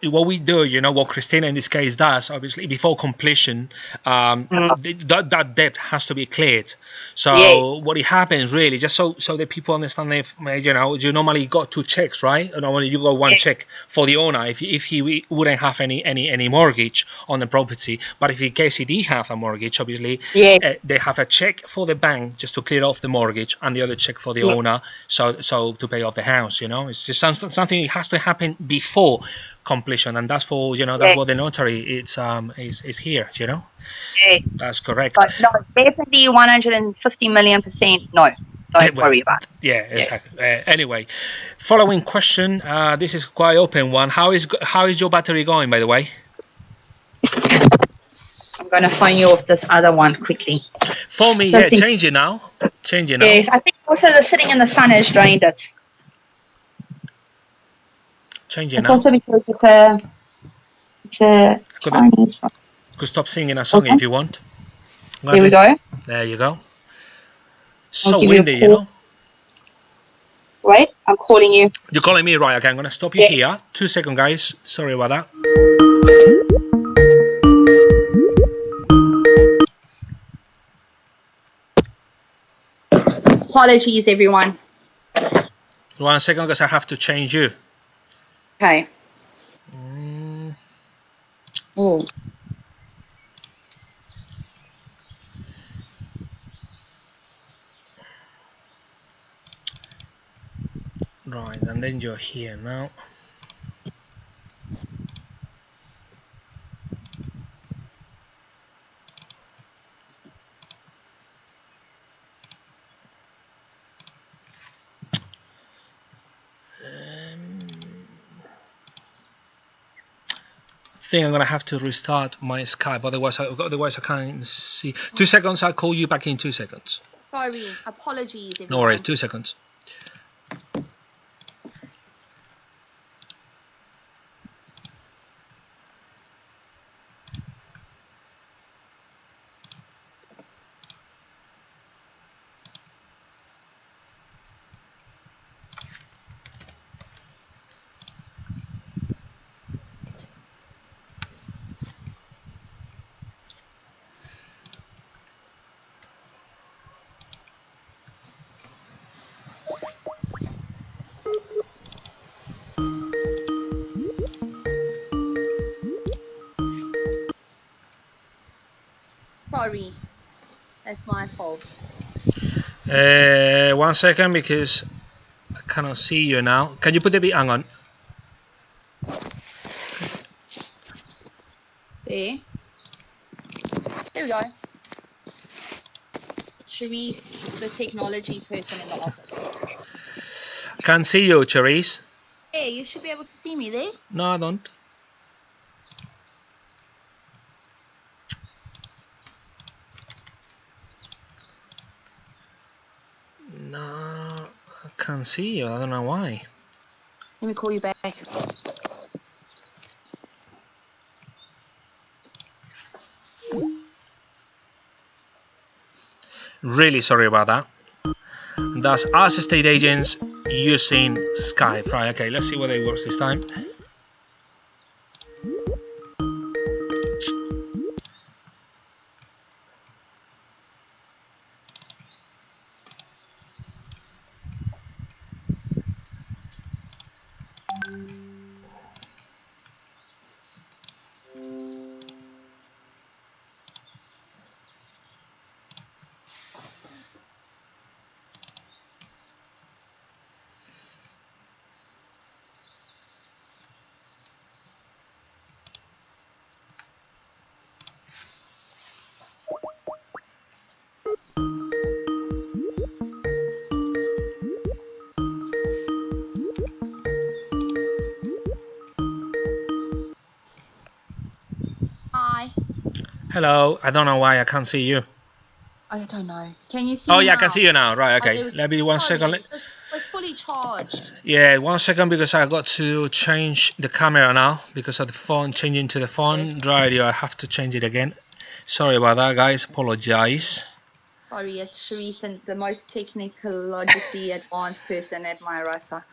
what we do, what Christina in this case does, obviously, before completion, that debt has to be cleared. So what it happens really, just so the people understand, you normally got two checks, right? Normally you got one check for the owner if he wouldn't have any mortgage on the property. But if in case he did have a mortgage, obviously, they have a check for the bank just to clear off the mortgage, and the other check for the owner, so to pay off the house. It's just something that has to happen before completion, and that's for that's what the notary is here. That's correct. But no, definitely 150 million%. No, don't worry about it. Yeah, exactly. Anyway, following question. This is quite open one. How is your battery going, by the way? I'm going to phone you off this other one quickly. For me, change it now. Yes, I think also the sitting in the sun has drained it. Change it it's now. Also because it's a Chinese one. Could stop singing a song if you want. Here we go. There you go. So windy, Wait, I'm calling you. You're calling me, right? Okay, I'm going to stop you here. 2 seconds, guys. Sorry about that. Apologies, everyone. 1 second, because I have to change you. Okay. Oh. Right, and then you're here now. I think I'm gonna have to restart my Skype, otherwise I can't see. 2 seconds. I'll call you back in 2 seconds. Sorry, apologies, everyone. No worries. 2 seconds. Sorry, that's my fault. 1 second, because I cannot see you now. Can you put the beat? Hang on. There we go. Sharice, the technology person in the office. Can't see you, Therese. Yeah, you should be able to see me there. No, I don't. No, I can't see you. I don't know why. Let me call you back. Really sorry about that. That's us estate agents using Skype. Right, okay, let's see whether it works this time. Hi. Hello, I don't know why I can't see you. I don't know. Can you see Oh me yeah, now? I can see you now. Right, Oh, okay. Let me 1 second. It was fully charged. Yeah, 1 second because I got to change the camera now because of the phone changing to the phone. Right, I have to change it again. Sorry about that, guys. Apologize. Sorry, it's Sharice, and the most technologically advanced person at my rasa.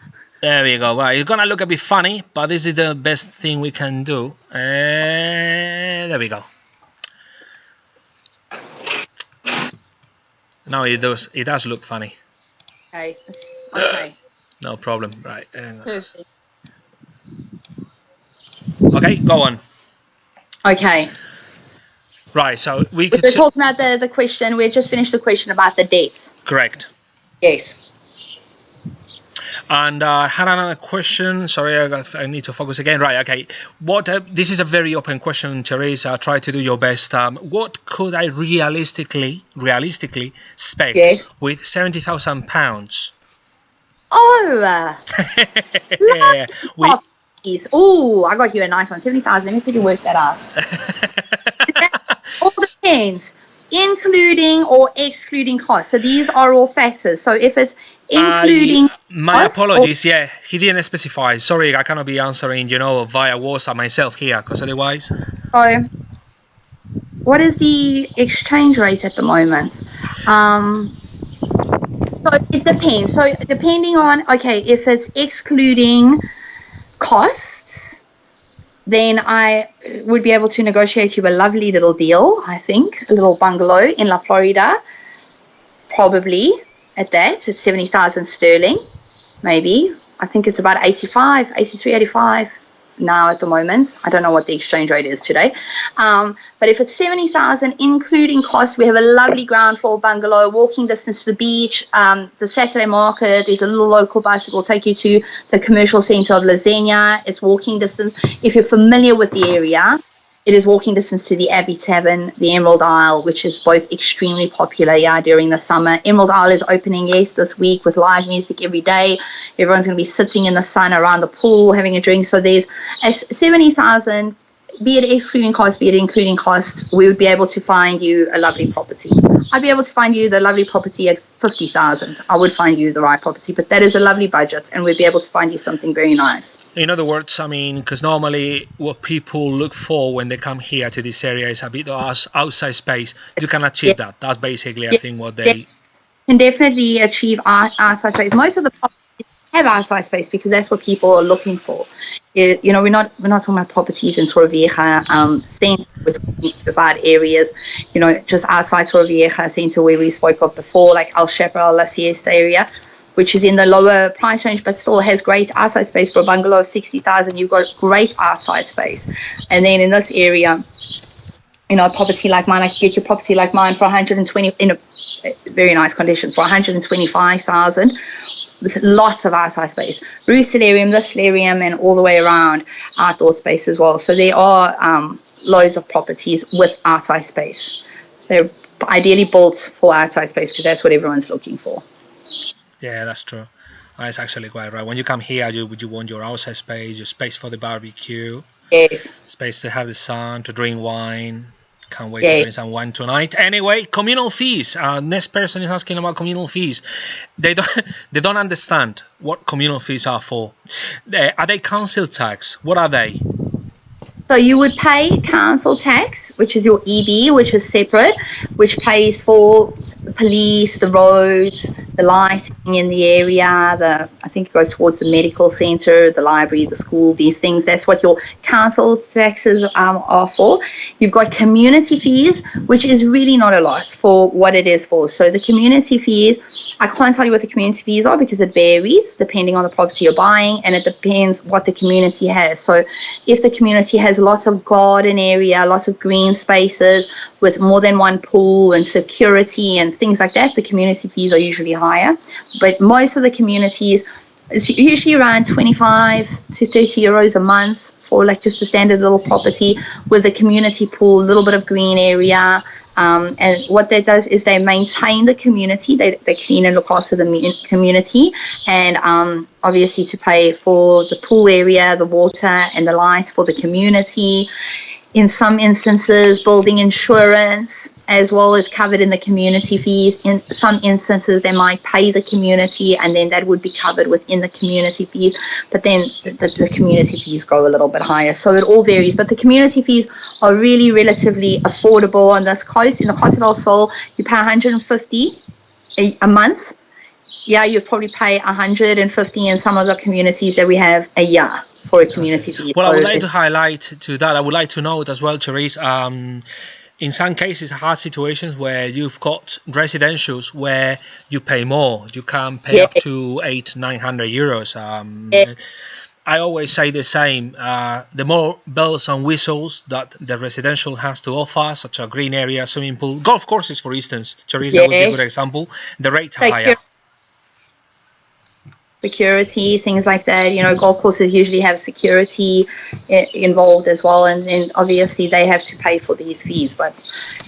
There we go. Right, it's gonna look a bit funny, but this is the best thing we can do. There we go. No, it does. It does look funny. Okay, it's okay. No problem. Right. Hang on. Perfect. Okay, go on. Okay. Right. So we could. We're talking about the question. We just finished the question about the debts. Correct. Yes. And I had another question. Sorry, I need to focus again. Right, okay. What? This is a very open question, Teresa. Try to do your best. What could I realistically spec with £70,000? Oh, Yeah, properties. Oh, I got you a nice one. 70,000. Let me quickly work that out. All depends, including or excluding costs. So these are all factors. So if it's including my apologies, yeah, he didn't specify. Sorry, I cannot be answering, via WhatsApp myself here, because otherwise. So what is the exchange rate at the moment? So it depends. So depending on, okay, if it's excluding costs, then I would be able to negotiate you a lovely little deal, I think, a little bungalow in La Florida, probably at that. It's 70,000 sterling, maybe. I think it's about 83, 85 now at the moment. I don't know what the exchange rate is today. But if it's 70,000, including costs, we have a lovely ground floor bungalow, walking distance to the beach, the Saturday market. There's a little local bus that will take you to the commercial centre of Lasagna. It's walking distance. If you're familiar with the area, it is walking distance to the Abbey Tavern, the Emerald Isle, which is both extremely popular during the summer. Emerald Isle is opening, this week with live music every day. Everyone's going to be sitting in the sun around the pool having a drink. So there's 70,000, be it excluding costs, be it including costs, we would be able to find you a lovely property. I'd be able to find you the lovely property at 50,000. I would find you the right property, but that is a lovely budget, and we'd be able to find you something very nice. In other words, I mean, because normally what people look for when they come here to this area is a bit of outside space. You can achieve that. That's basically, I think, what they can definitely achieve outside space. Most of the properties have outside space because that's what people are looking for. We're not talking about properties in Torrevieja centre. We're talking about areas, just outside Torrevieja centre where we spoke of before, like El Chaparral, La Siesta area, which is in the lower price range, but still has great outside space. For a bungalow of 60,000, you've got great outside space. And then in this area, a property like mine, I could get your property like mine for 120 in a very nice condition for 125,000. With lots of outside space, roof solarium, this solarium, and all the way around outdoor space as well. So there are loads of properties with outside space. They're ideally built for outside space because that's what everyone's looking for. Yeah, that's true. That's actually quite right. When you come here, you want your outside space, your space for the barbecue, Yes. space to have the sun, to drink wine. Can't wait to Yeah. drink some wine tonight. Anyway, communal fees. Next person is asking about communal fees. They don't understand what communal fees are for. Are they council tax? What are they? So you would pay council tax, which is your EB, which is separate, which pays for the police, the roads, the lighting in the area, I think it goes towards the medical centre, the library, the school, these things. That's what your council taxes are for. You've got community fees, which is really not a lot for what it is for. So the community fees, I can't tell you what the community fees are because it varies depending on the property you're buying, and it depends what the community has. So if the community has lots of garden area, lots of green spaces with more than one pool and security and things like that, the community fees are usually higher. But most of the communities, it's usually around 25 to 30 euros a month for like just a standard little property with a community pool, a little bit of green area. And what that does is they maintain the community, they clean and look after the community, and obviously to pay for the pool area, the water and the lights for the community. In some instances, building insurance as well is covered in the community fees. In some instances, they might pay the community and then that would be covered within the community fees. But then the community fees go a little bit higher. So it all varies. But the community fees are really relatively affordable on this coast. In the Costa del Sol, you pay 150 a month. Yeah, you'd probably pay 150 in some of the communities that we have a year for a community fee. Well, I would like to highlight to that. I would like to note as well, Therese. In some cases, I had situations where you've got residentials where you pay more. You can pay up to 800-900 euros. I always say the same. The more bells and whistles that the residential has to offer, such a green area, swimming pool, golf courses, for instance, Therese, that would be a good example. The rates are higher. Security, things like that. You know, golf courses usually have security involved as well, and obviously they have to pay for these fees. But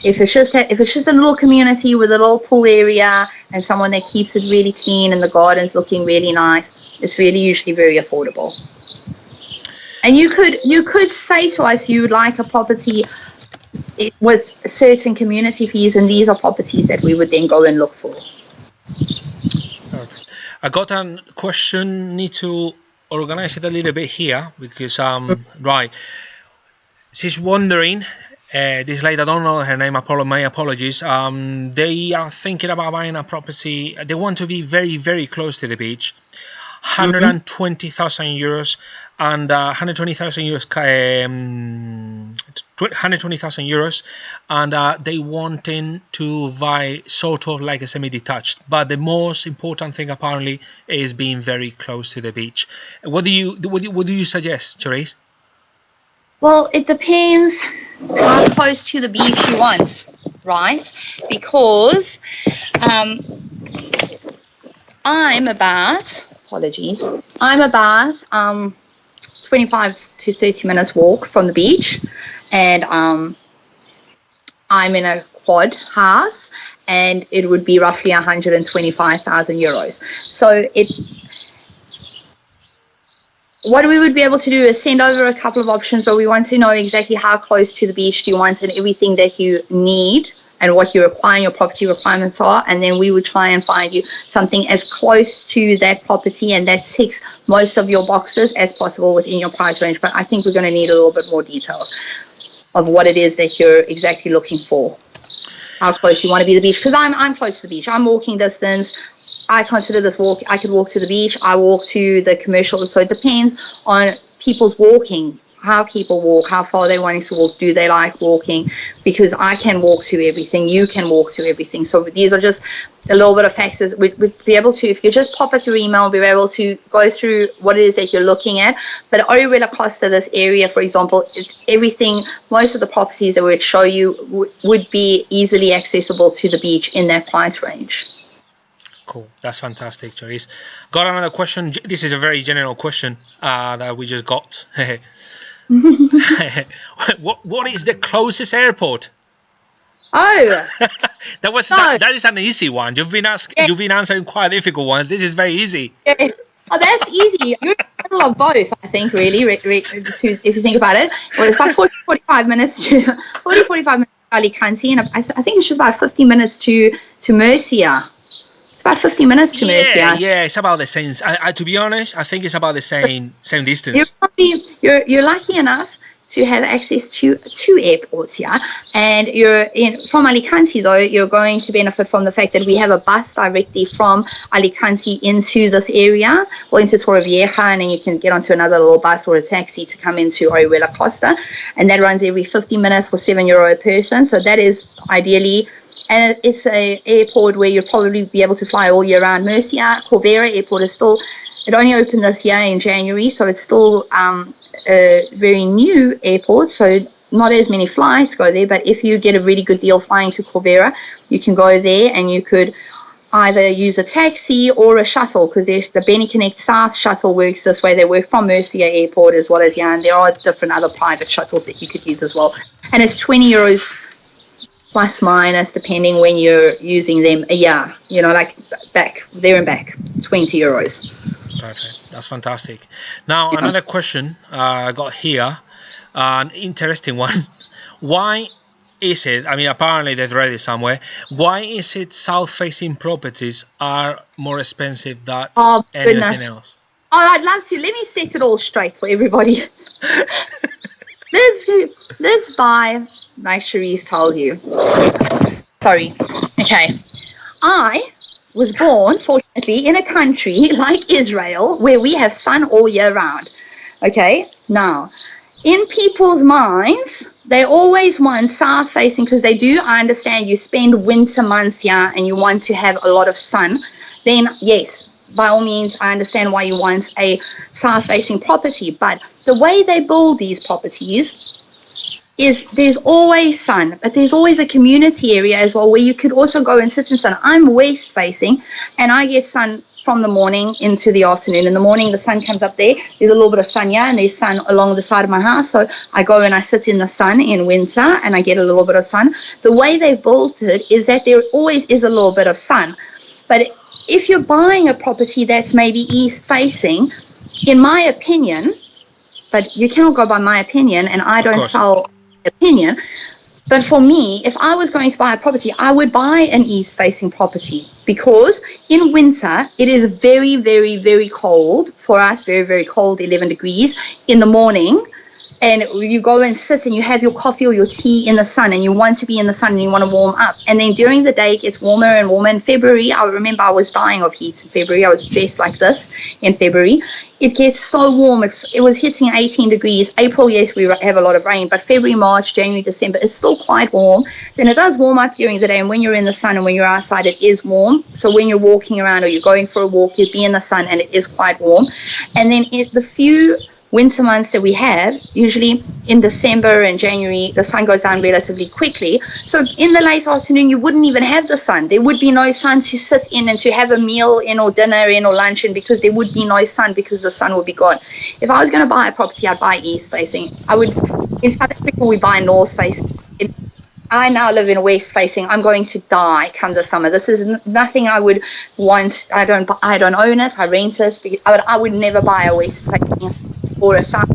if it's just a little community with a little pool area and someone that keeps it really clean and the garden's looking really nice, it's really usually very affordable. And you could say to us you would like a property with certain community fees, and these are properties that we would then go and look for. Perfect. I got a question, need to organize it a little bit here because right, she's wondering, this lady, I don't know her name, my apologies, they are thinking about buying a property, they want to be very, very close to the beach, 120,000 euros and 120,000 euros, and they wanting to buy sort of like a semi-detached. But the most important thing apparently is being very close to the beach. What do you suggest, Therese? Well, it depends how close to the beach you want, right? Because I'm about 25 to 30 minutes walk from the beach, and I'm in a quad house, and it would be roughly 125,000 euros. So what we would be able to do is send over a couple of options, but we want to know exactly how close to the beach do you want and everything that you need and what you require, your property requirements are, and then we would try and find you something as close to that property and that ticks most of your boxes as possible within your price range. But I think we're going to need a little bit more details of what it is that you're exactly looking for, how close you want to be to the beach, because I'm close to the beach. I'm walking distance. I consider this walk, I could walk to the beach, I walk to the commercial, so it depends on people's walking, how people walk, how far they're wanting to walk, do they like walking, because I can walk to everything, you can walk to everything. So these are just a little bit of factors. We'd be able to, if you just pop us your email, we'll be able to go through what it is that you're looking at. But Orihuela Costa, this area, for example, everything, most of the properties that we'd show you would be easily accessible to the beach in that price range. Cool, that's fantastic, Therese. Got another question. This is a very general question that we just got. What is the closest airport? Oh, That is an easy one. You've been answering quite difficult ones. This is very easy. yeah. Oh, that's easy. You're in the middle of both, I think, really, if you think about it. Well, it's about 45 minutes to 45 minutes to Alicante, and I think it's just about 50 minutes to Murcia. It's about 50 minutes to Murcia. Yeah, it's about the same. To be honest, I think it's about the same distance. You're lucky enough to have access to two airports, yeah. And from Alicante, though, you're going to benefit from the fact that we have a bus directly from Alicante into this area, or into Torrevieja, and then you can get onto another little bus or a taxi to come into Orihuela Costa, and that runs every 50 minutes for €7 a person. So that is ideally, and it's a airport where you'll probably be able to fly all year round. Murcia Corvera Airport is still, it only opened this year in January, so it's still a very new airport, so not as many flights go there. But if you get a really good deal flying to Corvera, you can go there, and you could either use a taxi or a shuttle, because there's the Benny Connect South shuttle works this way. They work from Murcia Airport as well as and there are different other private shuttles that you could use as well, and it's €20 plus minus depending when you're using them. Yeah, like back there and back, €20. Perfect. That's fantastic. Now, another question I got here, an interesting one. Why is it, apparently they've read it somewhere, why is it south-facing properties are more expensive than anything else? Oh, I'd love to. Let me set it all straight for everybody. Let's buy, like Cherise told you. Sorry. Okay. I was born, fortunately, in a country like Israel where we have sun all year round. Okay, now, in people's minds, they always want south-facing because I understand you spend winter months here and you want to have a lot of sun. Then, yes, by all means, I understand why you want a south-facing property. But the way they build these properties is there's always sun, but there's always a community area as well where you could also go and sit in sun. I'm west facing and I get sun from the morning into the afternoon. In the morning, the sun comes up there's a little bit of sun here, and there's sun along the side of my house. So I go and I sit in the sun in winter and I get a little bit of sun. The way they built it is that there always is a little bit of sun. But if you're buying a property that's maybe east facing, in my opinion, but you cannot go by my opinion, and I don't sell opinion, but for me, if I was going to buy a property, I would buy an east-facing property, because in winter it is very, very, very cold for us, very, very cold, 11 degrees in the morning, and you go and sit and you have your coffee or your tea in the sun, and you want to be in the sun and you want to warm up, and then during the day it gets warmer and warmer. In February, I remember I was dying of heat in February. I was dressed like this in February. It gets so warm. It was hitting 18 degrees. April, yes, we have a lot of rain, but February, March, January, December, it's still quite warm. Then it does warm up during the day, and when you're in the sun and when you're outside, it is warm. So when you're walking around or you're going for a walk, you'd be in the sun and it is quite warm. And then the few winter months that we have, usually in December and January, the sun goes down relatively quickly. So in the late afternoon, you wouldn't even have the sun. There would be no sun to sit in and to have a meal in or dinner in or lunch in, because there would be no sun, because the sun would be gone. If I was going to buy a property, I'd buy east facing. In South Africa, we buy north facing. I now live in west facing. I'm going to die come the summer. This is nothing I would want. I don't own it. I rent it. I would never buy a west facing or a south.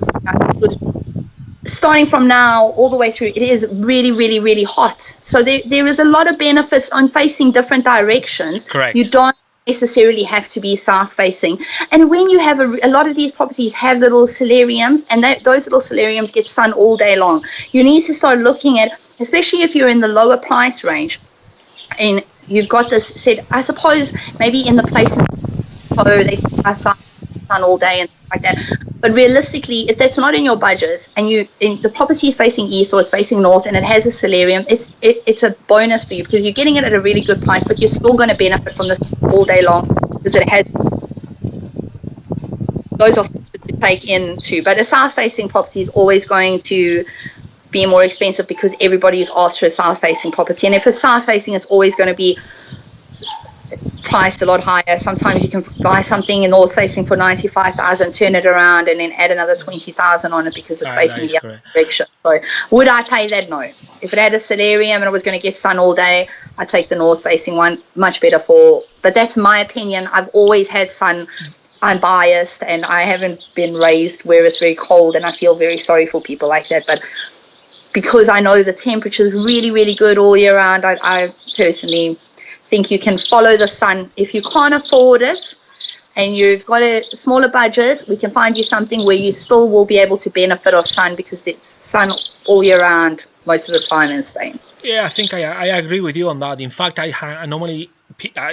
Starting from now all the way through, it is really, really, really hot. So there is a lot of benefits on facing different directions. Correct. You don't necessarily have to be south facing. And when you have a lot of these properties have little solariums, and those little solariums get sun all day long. You need to start looking at, especially if you're in the lower price range, and you've got this said, I suppose maybe in the place they are sun all day and stuff like that. But realistically, if that's not in your budget, and the property is facing east or it's facing north and it has a solarium, it's a bonus for you, because you're getting it at a really good price, but you're still going to benefit from this all day long, because it has those are to take into. But a south-facing property is always going to be more expensive, because everybody is asked for a south-facing property, and if it's south-facing, it's always going to be priced a lot higher. Sometimes you can buy something in north facing for 95,000, turn it around, and then add another 20,000 on it because it's facing the other direction. So would I pay that? No. If it had a solarium and I was going to get sun all day, I'd take the north facing one. Much better but that's my opinion. I've always had sun. I'm biased, and I haven't been raised where it's very cold, and I feel very sorry for people like that. But because I know the temperature is really, really good all year round, I personally think you can follow the sun. If you can't afford it and you've got a smaller budget, we can find you something where you still will be able to benefit of sun, because it's sun all year round most of the time in Spain. Yeah, I think I agree with you on that. In fact, I normally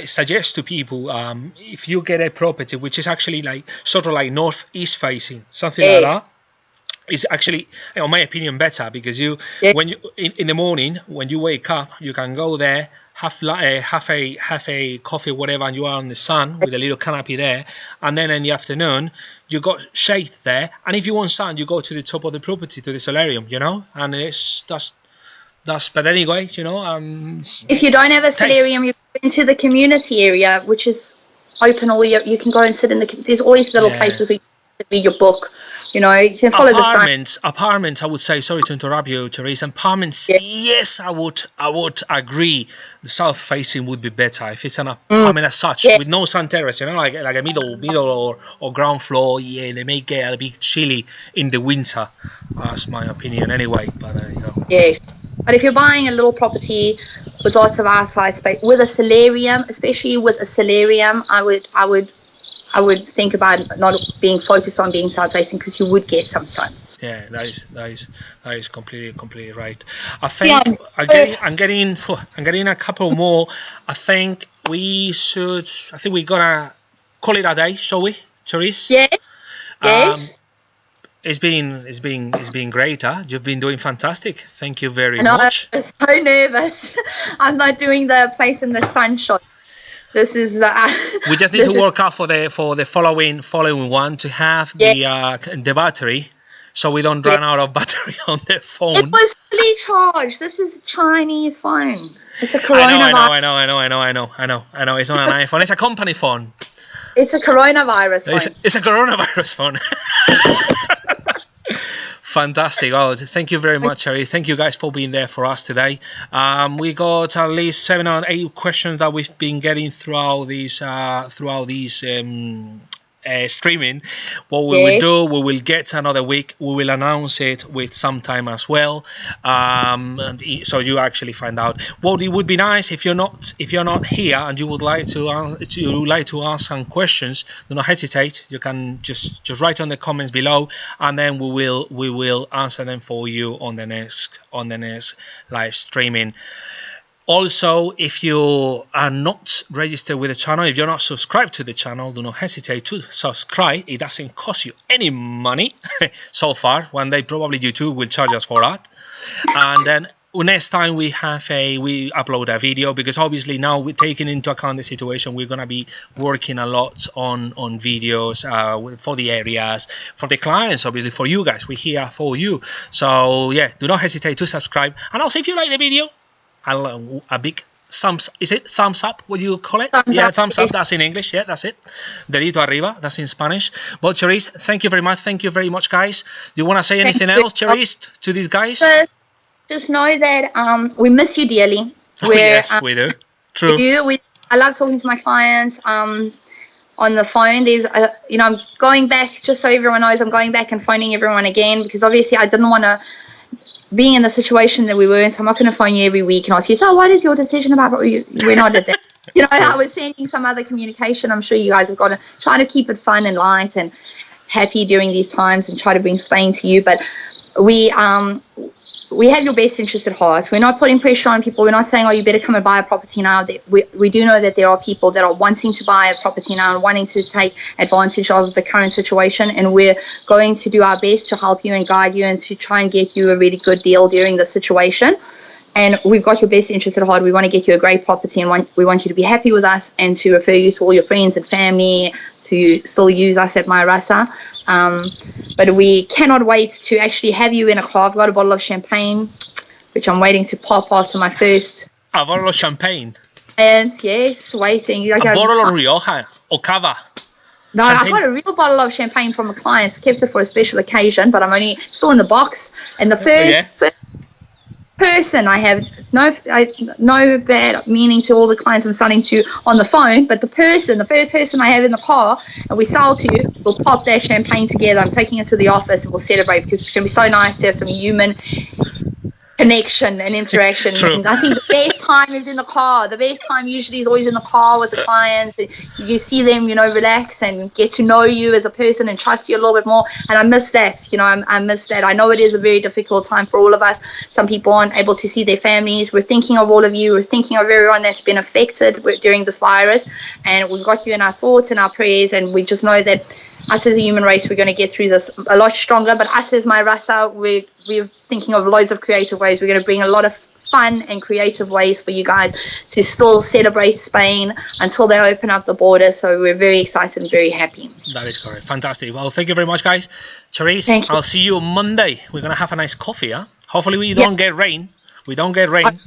suggest to people, if you get a property which is actually like sort of like northeast facing, something like that, is actually, in my opinion, better, because when you in the morning when you wake up, you can go there, have a coffee, whatever, and you are in the sun with a little canopy there, and then in the afternoon you got shade there, and if you want sun, you go to the top of the property, to the solarium, and that's but anyway, if you don't have a solarium, you go into the community area, which is open all year. You can go and sit in there's always little places where you can read your book. You can follow the sun. Apartments, I would say, sorry to interrupt you, Therese. Apartments, yes, I would agree. The south facing would be better if it's an apartment as such, with no sun terrace, like a middle or ground floor. Yeah, they may get a bit chilly in the winter. That's my opinion, anyway. But there you go. Yes. But if you're buying a little property with lots of outside space, with a solarium, especially with a solarium, I would think about not being focused on being south facing, because you would get some sun. Yeah, that is completely right. I think I'm getting a couple more. I think we're gonna call it a day, shall we, Therese? Yeah. Yes. It's been great, huh? You've been doing fantastic. Thank you very much. I'm so nervous. I'm not doing the place in the sunshine. This is. We just need to work out for the following one to have the battery, so we don't run out of battery on the phone. It was fully charged. This is a Chinese phone. It's a coronavirus. I know. It's not an iPhone. It's a company phone. It's a coronavirus phone. It's a coronavirus phone. Fantastic. Oh, thank you very much, Harry. Thank you guys for being there for us today. We got at least 7 or 8 questions that we've been getting throughout these streaming. What we will do, we will get another week. We will announce it with some time as well, so you actually find out. What it would be nice, if you're not here and you would like to ask some questions, do not hesitate. You can just write on the comments below, and then we will answer them for you on the next live streaming. Also, if you are not registered with the channel, if you're not subscribed to the channel, do not hesitate to subscribe. It doesn't cost you any money so far. One day probably YouTube will charge us for that. And then next time we upload a video, because obviously now we're taking into account the situation, we're going to be working a lot on videos for the areas, for the clients, obviously for you guys. We're here for you. So yeah, do not hesitate to subscribe. And also, if you like the video, a big thumbs up, what do you call it? Thumbs up, that's in English. Yeah, that's it. Dedito arriba, that's in Spanish. But Therese, thank you very much, guys. Do you want to say anything else, Therese, to these guys? Just know that we miss you dearly. Yes, we do. True. I love talking to my clients on the phone. There's I'm going back, just so everyone knows, I'm going back and phoning everyone again, because obviously I didn't want to being in the situation that we were in, so I'm not going to phone you every week and ask you, so what is your decision about what you went on at that? I was sending some other communication. I'm sure you guys have got to try to keep it fun and light and happy during these times and try to bring Spain to you. But we have your best interest at heart. We're not putting pressure on people. We're not saying, you better come and buy a property now. We do know that there are people that are wanting to buy a property now and wanting to take advantage of the current situation, and we're going to do our best to help you and guide you and to try and get you a really good deal during the situation. And we've got your best interest at heart. We want to get you a great property, and we want you to be happy with us and to refer you to all your friends and family to still use us at My Rasa. But we cannot wait to actually have you in a car. I've got a bottle of champagne, which I'm waiting to pop after my first. A bottle of champagne? clients, yes, waiting. Like A bottle of Rioja or Cava. No, Champagne? I got a real bottle of champagne from a client. I kept it for a special occasion, but I'm only still in the box. And the first person I have, no bad meaning to all the clients I'm selling to on the phone, but the first person I have in the car and we sell to, we'll pop that champagne together. I'm taking it to the office and we'll celebrate because it's going to be so nice to have some human connection and interaction. True. And I think the best time is in the car. The best time usually is always in the car with the clients. You see them, relax and get to know you as a person and trust you a little bit more. And I miss that. I miss that. I know it is a very difficult time for all of us. Some people aren't able to see their families. We're thinking of all of you. We're thinking of everyone that's been affected during this virus. And we've got you in our thoughts and our prayers. And we just know that us as a human race, we're going to get through this a lot stronger. But us as my rasa, we're thinking of loads of creative ways. We're going to bring a lot of fun and creative ways for you guys to still celebrate Spain until they open up the border. So we're very excited and very happy. That is correct. Fantastic. Well, thank you very much, guys. Therese, I'll see you on Monday. We're going to have a nice coffee, huh? Hopefully we don't get rain. We don't get rain.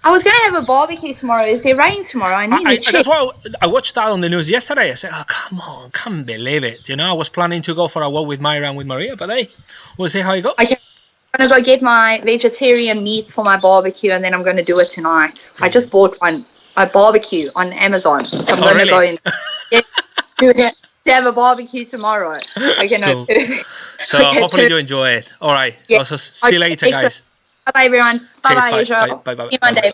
I was going to have a barbecue tomorrow. Is there rain tomorrow? I need to check. That's why I watched that on the news yesterday. I said, oh, come on, can't believe it. I was planning to go for a walk with Myra and with Maria, but hey, we'll see how it goes. Okay. I'm going to go get my vegetarian meat for my barbecue, and then I'm going to do it tonight. I just bought a barbecue on Amazon. So I'm going to go in to have a barbecue tomorrow. Okay, no. Cool. So hopefully you enjoy it. All right. Yeah. So see you later, guys. Bye-bye, everyone. Bye-bye, Israel. Bye-bye. See you Monday.